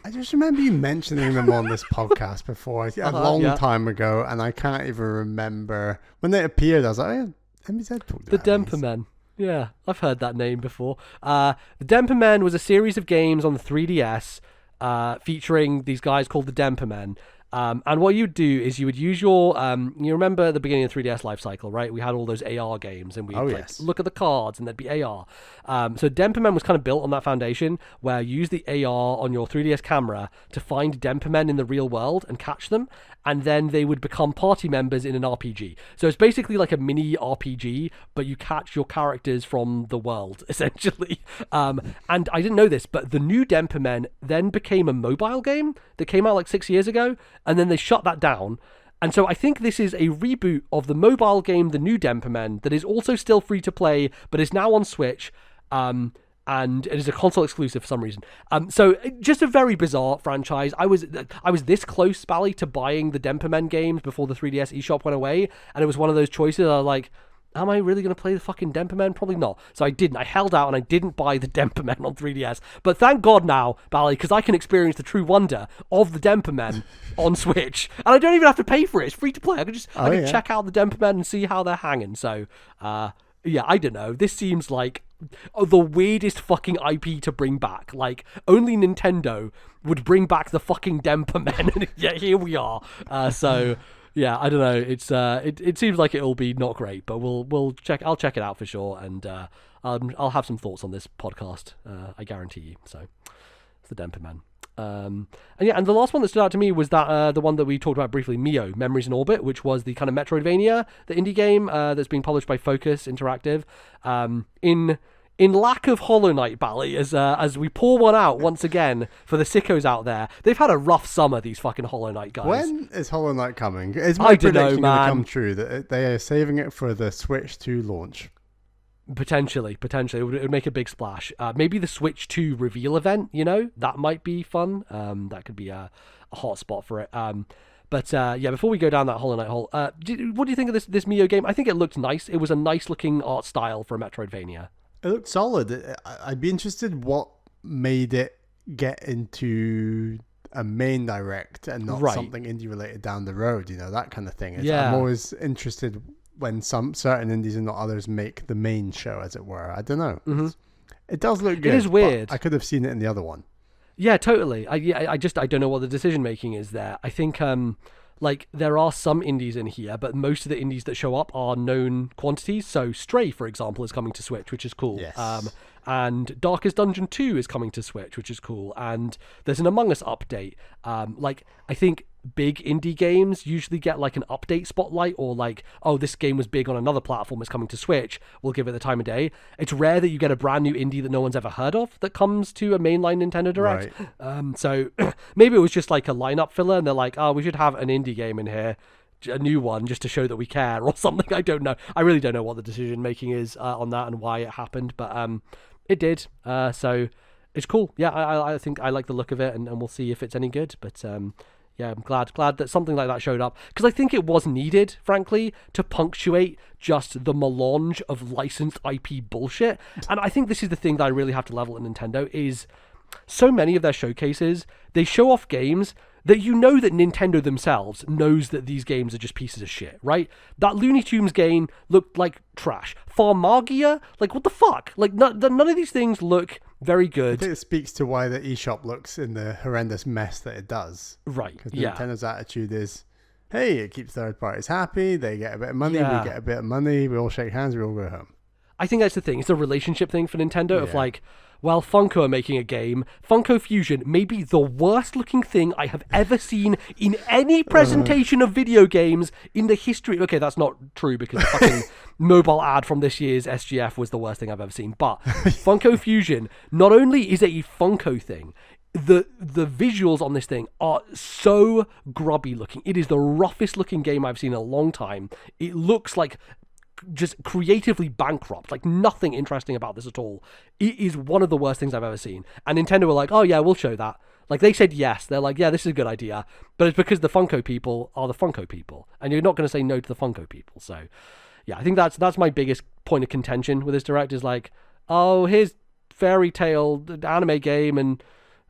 I just remember you mentioning them on this podcast before a long time ago, and I can't even remember when they appeared. I was like, oh, yeah, MZ talked The about Demper Men. Yeah, I've heard that name before. The Demper Men was a series of games on the 3DS featuring these guys called the Demper Men. And what you'd do is you would use your, you remember the beginning of the 3DS life cycle, right? We had all those AR games, and we'd look at the cards, and there'd be AR. So Dempermen was kind of built on that foundation, where you use the AR on your 3DS camera to find Dempermen in the real world and catch them, and then they would become party members in an RPG. So it's basically like a mini RPG, but you catch your characters from the world, essentially. And I didn't know this, but the new Dempermen then became a mobile game that came out like 6 years ago, and then they shut that down. And so I think this is a reboot of the mobile game, The New Dempermen, that is also still free to play, but is now on Switch. And it is a console exclusive for some reason. So just a very bizarre franchise. I was this close, Bally, to buying the Dempermen games before the 3DS eShop went away, and it was one of those choices. I was like, am I really going to play the fucking Dempermen? Probably not. So I didn't. I held out and I didn't buy the Dempermen on 3DS. But thank God now, Bally, because I can experience the true wonder of the Dempermen on Switch. And I don't even have to pay for it. It's free to play. I can check out the Dempermen and see how they're hanging. So, yeah, I don't know. This seems like the weirdest fucking IP to bring back. Like, only Nintendo would bring back the fucking Dempermen. And yeah, here we are. Yeah, I don't know. It's it seems like it'll be not great, but we'll check. I'll check it out for sure, and I'll have some thoughts on this podcast. I guarantee you. So it's the Dempermen. And the last one that stood out to me was that the one that we talked about briefly, Mio, Memories in Orbit, which was the kind of Metroidvania, the indie game that's being published by Focus Interactive. In lack of Hollow Knight, Bally, as we pour one out once again for the sickos out there, they've had a rough summer, these fucking Hollow Knight guys. When is Hollow Knight coming? Is my prediction going to come true that they are saving it for the Switch 2 launch? Potentially. It would make a big splash. Maybe the Switch 2 reveal event, that might be fun. That could be a hot spot for it. But before we go down that Hollow Knight hole, what do you think of this Mio game? I think it looked nice. It was a nice looking art style for a Metroidvania. It looked solid. I'd be interested what made it get into a main direct and not something indie related down the road, that kind of thing. I'm always interested when some certain indies and not others make the main show, as it were. I don't know. Mm-hmm. It does look good. It is weird. I could have seen it in the other one. Yeah, totally. I don't know what the decision making is there. I think there are some indies in here, but most of the indies that show up are known quantities. So Stray, for example, is coming to Switch, which is cool. Yes. And Darkest Dungeon 2 is coming to Switch, which is cool. And there's an Among Us update. I think big indie games usually get like an update spotlight, or like, oh, this game was big on another platform, it's coming to Switch, we'll give it the time of day. It's rare that you get a brand new indie that no one's ever heard of that comes to a mainline Nintendo Direct. Right. So maybe it was just like a lineup filler, and they're like, oh, we should have an indie game in here, a new one, just to show that we care or something. I don't know. I really don't know what the decision making is on that and why it happened, but it did. So it's cool. Yeah, I think I like the look of it, and we'll see if it's any good. But yeah, I'm glad that something like that showed up, because I think it was needed, frankly, to punctuate just the melange of licensed IP bullshit. And I think this is the thing that I really have to level at Nintendo, is so many of their showcases, they show off games that that Nintendo themselves knows that these games are just pieces of shit, right? That Looney Tunes game looked like trash. Farmagia? Like, what the fuck? Like, none of these things look very good. I think it speaks to why the eShop looks in the horrendous mess that it does. Right, because Nintendo's attitude is, hey, it keeps third parties happy, they get a bit of money, we get a bit of money, we all shake hands, we all go home. I think that's the thing. It's a relationship thing for Nintendo of Yeah. like, well, Funko are making a game. Funko Fusion may be the worst looking thing I have ever seen in any presentation of video games in the history. Okay, that's not true because the fucking mobile ad from this year's SGF was the worst thing I've ever seen. But Funko Fusion not only is it a Funko thing, the visuals on this thing are so grubby looking. It is the roughest looking game I've seen in a long time. It looks like just creatively bankrupt, like nothing interesting about this at all. It is one of the worst things I've ever seen. And Nintendo were like, oh yeah, we'll show that. Like they said yes. They're like, yeah, this is a good idea. But it's because the Funko people are the Funko people. And you're not going to say no to the Funko people. So yeah, I think that's my biggest point of contention with this Direct is like, oh, here's Fairy Tale, the anime game, and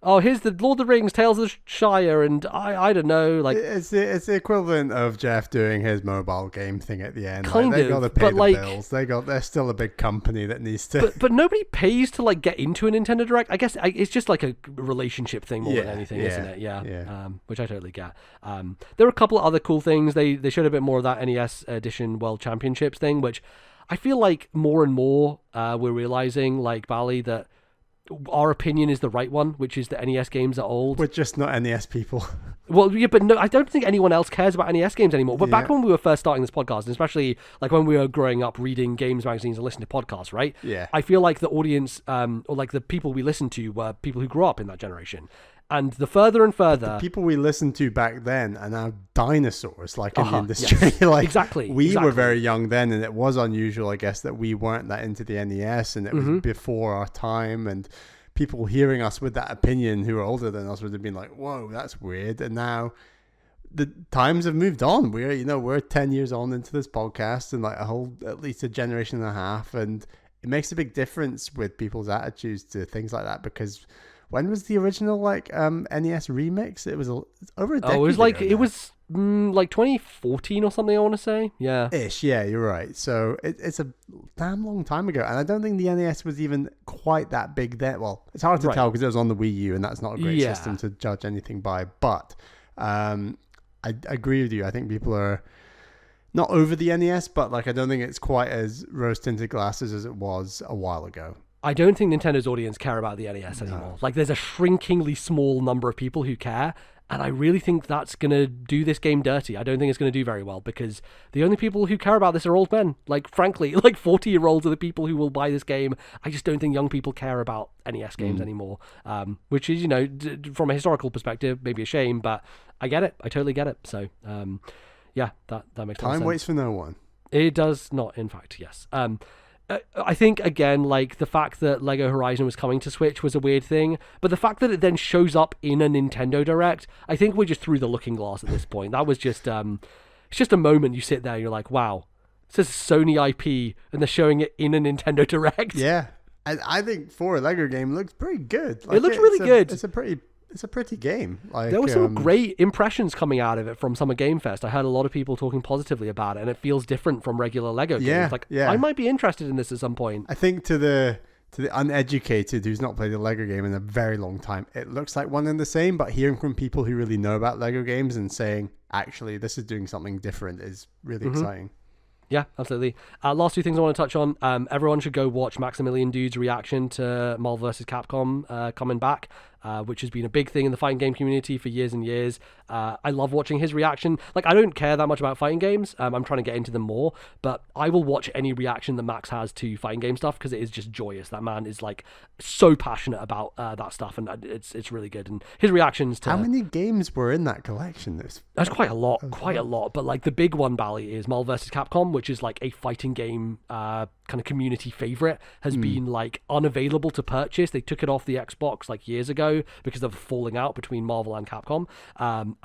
oh, here's the Lord of the Rings, Tales of the Shire, and I don't know, like it's the equivalent of Jeff doing his mobile game thing at the end. Kind they of, got to pay but the like- bills. They're still a big company that needs to. but nobody pays to like get into a Nintendo Direct. I guess it's just like a relationship thing more than anything, isn't it? Yeah. Which I totally get. There were a couple of other cool things. They showed a bit more of that NES Edition World Championships thing, which I feel like more and more we're realizing, like Bally, that our opinion is the right one, which is that NES games are old. We're just not NES people. Well, yeah, but no, I don't think anyone else cares about NES games anymore. But back Yeah. when we were first starting this podcast, and especially like when we were growing up reading games magazines and listening to podcasts, right? Yeah. I feel like the audience, or like the people we listened to were people who grew up in that generation. And the further and further... People we listened to back then are now dinosaurs, like in the Uh-huh, industry. yes. Like Exactly, we exactly. were very young then, and it was unusual, I guess, that we weren't that into the NES, and it was before our time. And people hearing us with that opinion who are older than us would have been like, "Whoa, that's weird." And now the times have moved on. We're 10 years on into this podcast, and like at least a generation and a half, and it makes a big difference with people's attitudes to things like that because. When was the original NES remix? It was over a decade. Oh, it was like ago it was like 2014 or something. I want to say, yeah. ish. Yeah, you're right. So it's a damn long time ago, and I don't think the NES was even quite that big then. Well, it's hard to tell because it was on the Wii U, and that's not a great system to judge anything by. But I agree with you. I think people are not over the NES, but like I don't think it's quite as rose-tinted glasses as it was a while ago. I don't think Nintendo's audience care about the NES anymore. Like, there's a shrinkingly small number of people who care, and I really think that's going to do this game dirty. I don't think it's going to do very well, because the only people who care about this are old men. Like, frankly, like 40-year-olds are the people who will buy this game. I just don't think young people care about NES games anymore, which is, from a historical perspective, maybe a shame, but I get it. I totally get it. So, yeah, that makes sense. Time waits for no one. It does not, in fact, yes. I think, again, like, the fact that Lego Horizon was coming to Switch was a weird thing, but the fact that it then shows up in a Nintendo Direct, I think we're just through the looking glass at this point. That was just, it's just a moment you sit there and you're like, wow, this is Sony IP, and they're showing it in a Nintendo Direct. Yeah. I think for a Lego game, it looks pretty good. Like, It looks really good. It's a pretty game. Like, There were some great impressions coming out of it from Summer Game Fest. I heard a lot of people talking positively about it, and it feels different from regular Lego games. Like, I might be interested in this at some point. I think to the uneducated who's not played a Lego game in a very long time, it looks like one and the same, but hearing from people who really know about Lego games and saying, actually, this is doing something different is really exciting. Yeah, absolutely. Last two things I want to touch on. Everyone should go watch Maximilian Dude's reaction to Marvel vs. Capcom coming back, which has been a big thing in the fighting game community for years and years. I love watching his reaction. Like, I don't care that much about fighting games. I'm trying to get into them more, but I will watch any reaction that Max has to fighting game stuff because it is just joyous. That man is like so passionate about that stuff, and it's really good. And his reactions to... How many games were in that collection? That's quite a lot. But like the big one, Bally, is Marvel vs. Capcom, which is like a fighting game kind of community favorite, has been like unavailable to purchase. They took it off the Xbox like years ago because of the falling out between Marvel and Capcom.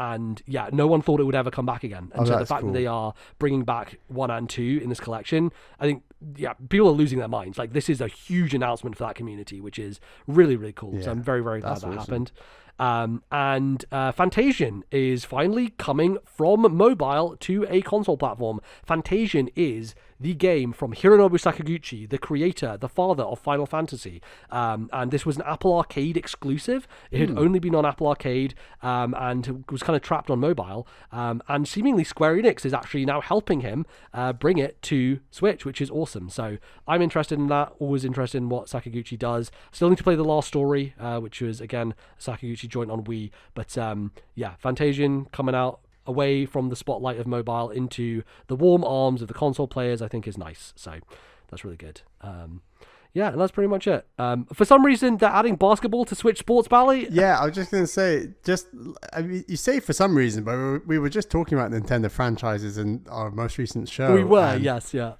And yeah, no one thought it would ever come back again. And so the fact that they are bringing back 1 and 2 in this collection, I think, yeah, people are losing their minds. Like, this is a huge announcement for that community, which is really, really cool. Yeah, so I'm very, very glad that happened. And Fantasian is finally coming from mobile to a console platform. Fantasian is the game from Hironobu Sakaguchi, the creator, the father of Final Fantasy. And this was an Apple Arcade exclusive. It had only been on Apple Arcade and was kind of trapped on mobile. And seemingly Square Enix is actually now helping him bring it to Switch, which is awesome. So I'm interested in that, always interested in what Sakaguchi does. Still need to play the last story, which was, again, a Sakaguchi joint on Wii. But yeah, Fantasian coming out away from the spotlight of mobile into the warm arms of the console players, I think is nice. So that's really good. Yeah, and that's pretty much it. For some reason, they're adding basketball to Switch Sports Bally. Yeah, I was just going to say, I mean, you say for some reason, but we were just talking about Nintendo franchises in our most recent show. We were, yes, yeah.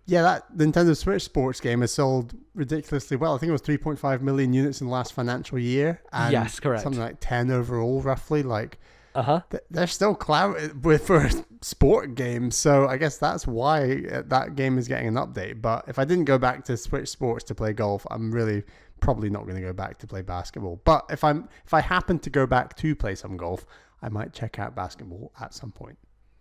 Yeah, that Nintendo Switch Sports game has sold ridiculously well. I think it was 3.5 million units in the last financial year. And yes, correct. Something like 10 overall, roughly. Like, they're still clout for sport games, so I guess that's why that game is getting an update. But if I didn't go back to Switch Sports to play golf, I'm really probably not going to go back to play basketball. But if I happen to go back to play some golf, I might check out basketball at some point.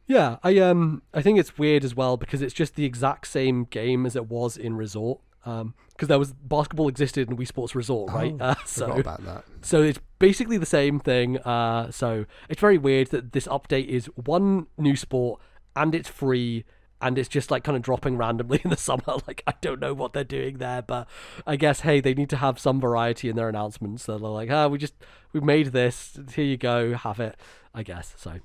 Yeah, I think it's weird as well because it's just the exact same game as it was in Resort. Because there was basketball existed in Wii Sports Resort, right? Forgot about that. So it's basically the same thing. So it's very weird that this update is one new sport and it's free and it's just like kind of dropping randomly in the summer. Like, I don't know what they're doing there, but I guess, hey, they need to have some variety in their announcements. So they're like, we made this. Here you go, have it, I guess. So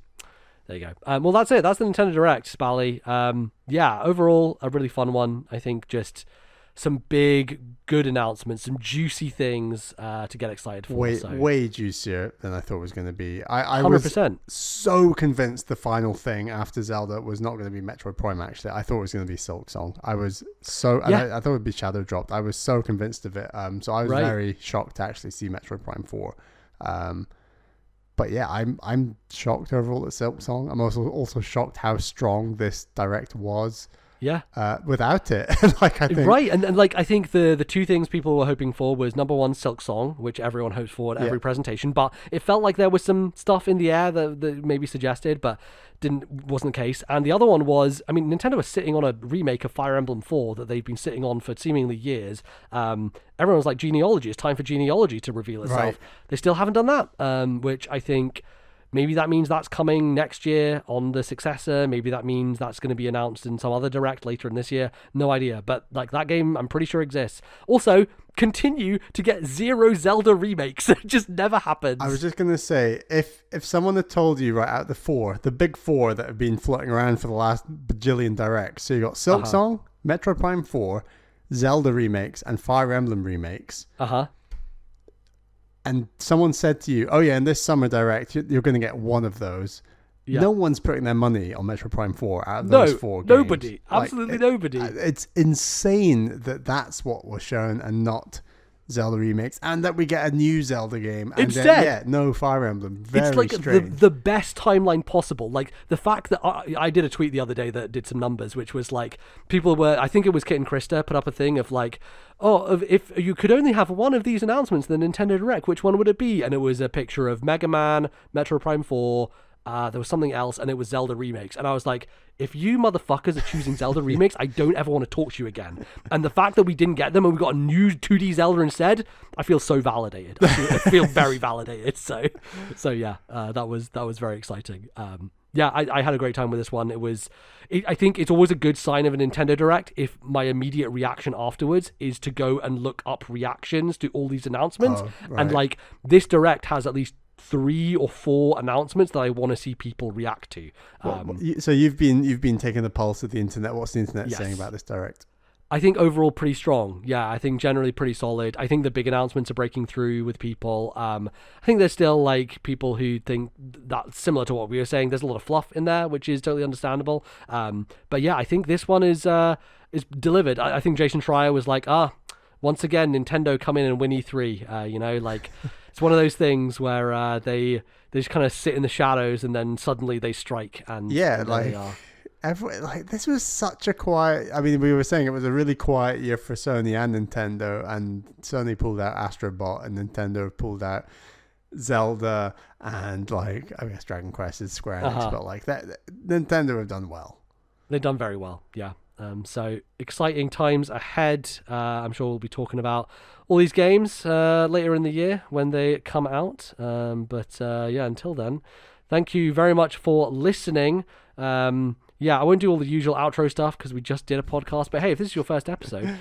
there you go. Well, that's it. That's the Nintendo Direct, Spally. Yeah, overall, a really fun one. I think just some big, good announcements, some juicy things to get excited for. Way juicier than I thought it was going to be. I 100%. was so convinced the final thing after Zelda was not going to be Metroid Prime, actually. I thought it was going to be Silk Song. I was so... I thought it would be Shadow Dropped. I was so convinced of it. So I was very shocked to actually see Metroid Prime 4. But yeah, I'm shocked overall at Silk Song. I'm also shocked how strong this Direct was. Yeah. Without it. Like, I think... Right, and like I think the two things people were hoping for was number one, Silk Song, which everyone hopes for at every presentation, but it felt like there was some stuff in the air that maybe suggested, but wasn't the case. And the other one was, I mean, Nintendo was sitting on a remake of Fire Emblem 4 that they've been sitting on for seemingly years. Everyone was like, Genealogy, it's time for Genealogy to reveal itself. Right. They still haven't done that, which I think... Maybe that means that's coming next year on the successor. Maybe that means that's going to be announced in some other Direct later in this year. No idea. But like that game, I'm pretty sure exists. Also, continue to get 0 Zelda remakes. It just never happens. I was just going to say, if someone had told you right out the big four that have been floating around for the last bajillion Directs. So you got Silk Song, Metroid Prime 4, Zelda remakes, and Fire Emblem remakes. And someone said to you, oh yeah, in this summer Direct, you're going to get one of those. Yeah. No one's putting their money on Metroid Prime 4 out of those 4 games. Nobody. Absolutely nobody. It's insane that that's what was shown and not Zelda remakes, and that we get a new Zelda game. And instead, no Fire Emblem. Very it's like strange. the best timeline possible. Like the fact that I did a tweet the other day that did some numbers, which was like people were, I think it was Kit and Krista put up a thing of like, if you could only have one of these announcements in the Nintendo Direct, which one would it be? And it was a picture of Mega Man, Metro Prime 4, there was something else, and it was Zelda remakes. And I was like, if you motherfuckers are choosing Zelda remakes, I don't ever want to talk to you again. And the fact that we didn't get them and we got a new 2D Zelda instead, I feel so validated. I feel very validated. So yeah, that was very exciting. Yeah, I had a great time with this one. I think it's always a good sign of a Nintendo Direct if my immediate reaction afterwards is to go and look up reactions to all these announcements. Right. And like this Direct has at least 3 or 4 announcements that I want to see people react to. So you've been taking the pulse of the internet. What's the internet saying about this Direct? I think overall pretty strong. Yeah, I think generally pretty solid. I think the big announcements are breaking through with people. I think there's still like people who think that's similar to what we were saying. There's a lot of fluff in there, which is totally understandable. But yeah, I think this one is delivered. I think Jason Schreier was like, once again, Nintendo come in and win E3. Like it's one of those things where they just kind of sit in the shadows and then suddenly they strike. And yeah, and like they are. This was such a quiet... I mean, we were saying it was a really quiet year for Sony and Nintendo, and Sony pulled out Astro Bot and Nintendo pulled out Zelda and, like, I guess Dragon Quest is Square Enix, but, like, that Nintendo have done well. They've done very well, yeah. So exciting times ahead. I'm sure we'll be talking about all these games later in the year when they come out. But until then, thank you very much for listening. I won't do all the usual outro stuff because we just did a podcast. But hey, if this is your first episode,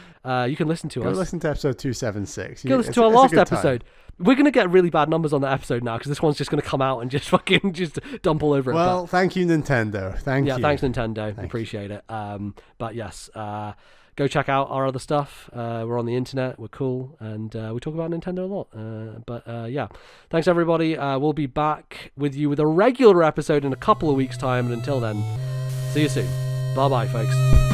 you can listen to us. Go listen to episode 276. Go listen to our last episode. We're going to get really bad numbers on that episode now because this one's just going to come out and just fucking just dump all over it. Well, thank you, Nintendo. Thank you. Yeah, thanks, Nintendo. Appreciate it. But yes, go check out our other stuff. We're on the internet. We're cool. And we talk about Nintendo a lot. Thanks, everybody. We'll be back with you with a regular episode in a couple of weeks' time. And until then, see you soon. Bye-bye, folks.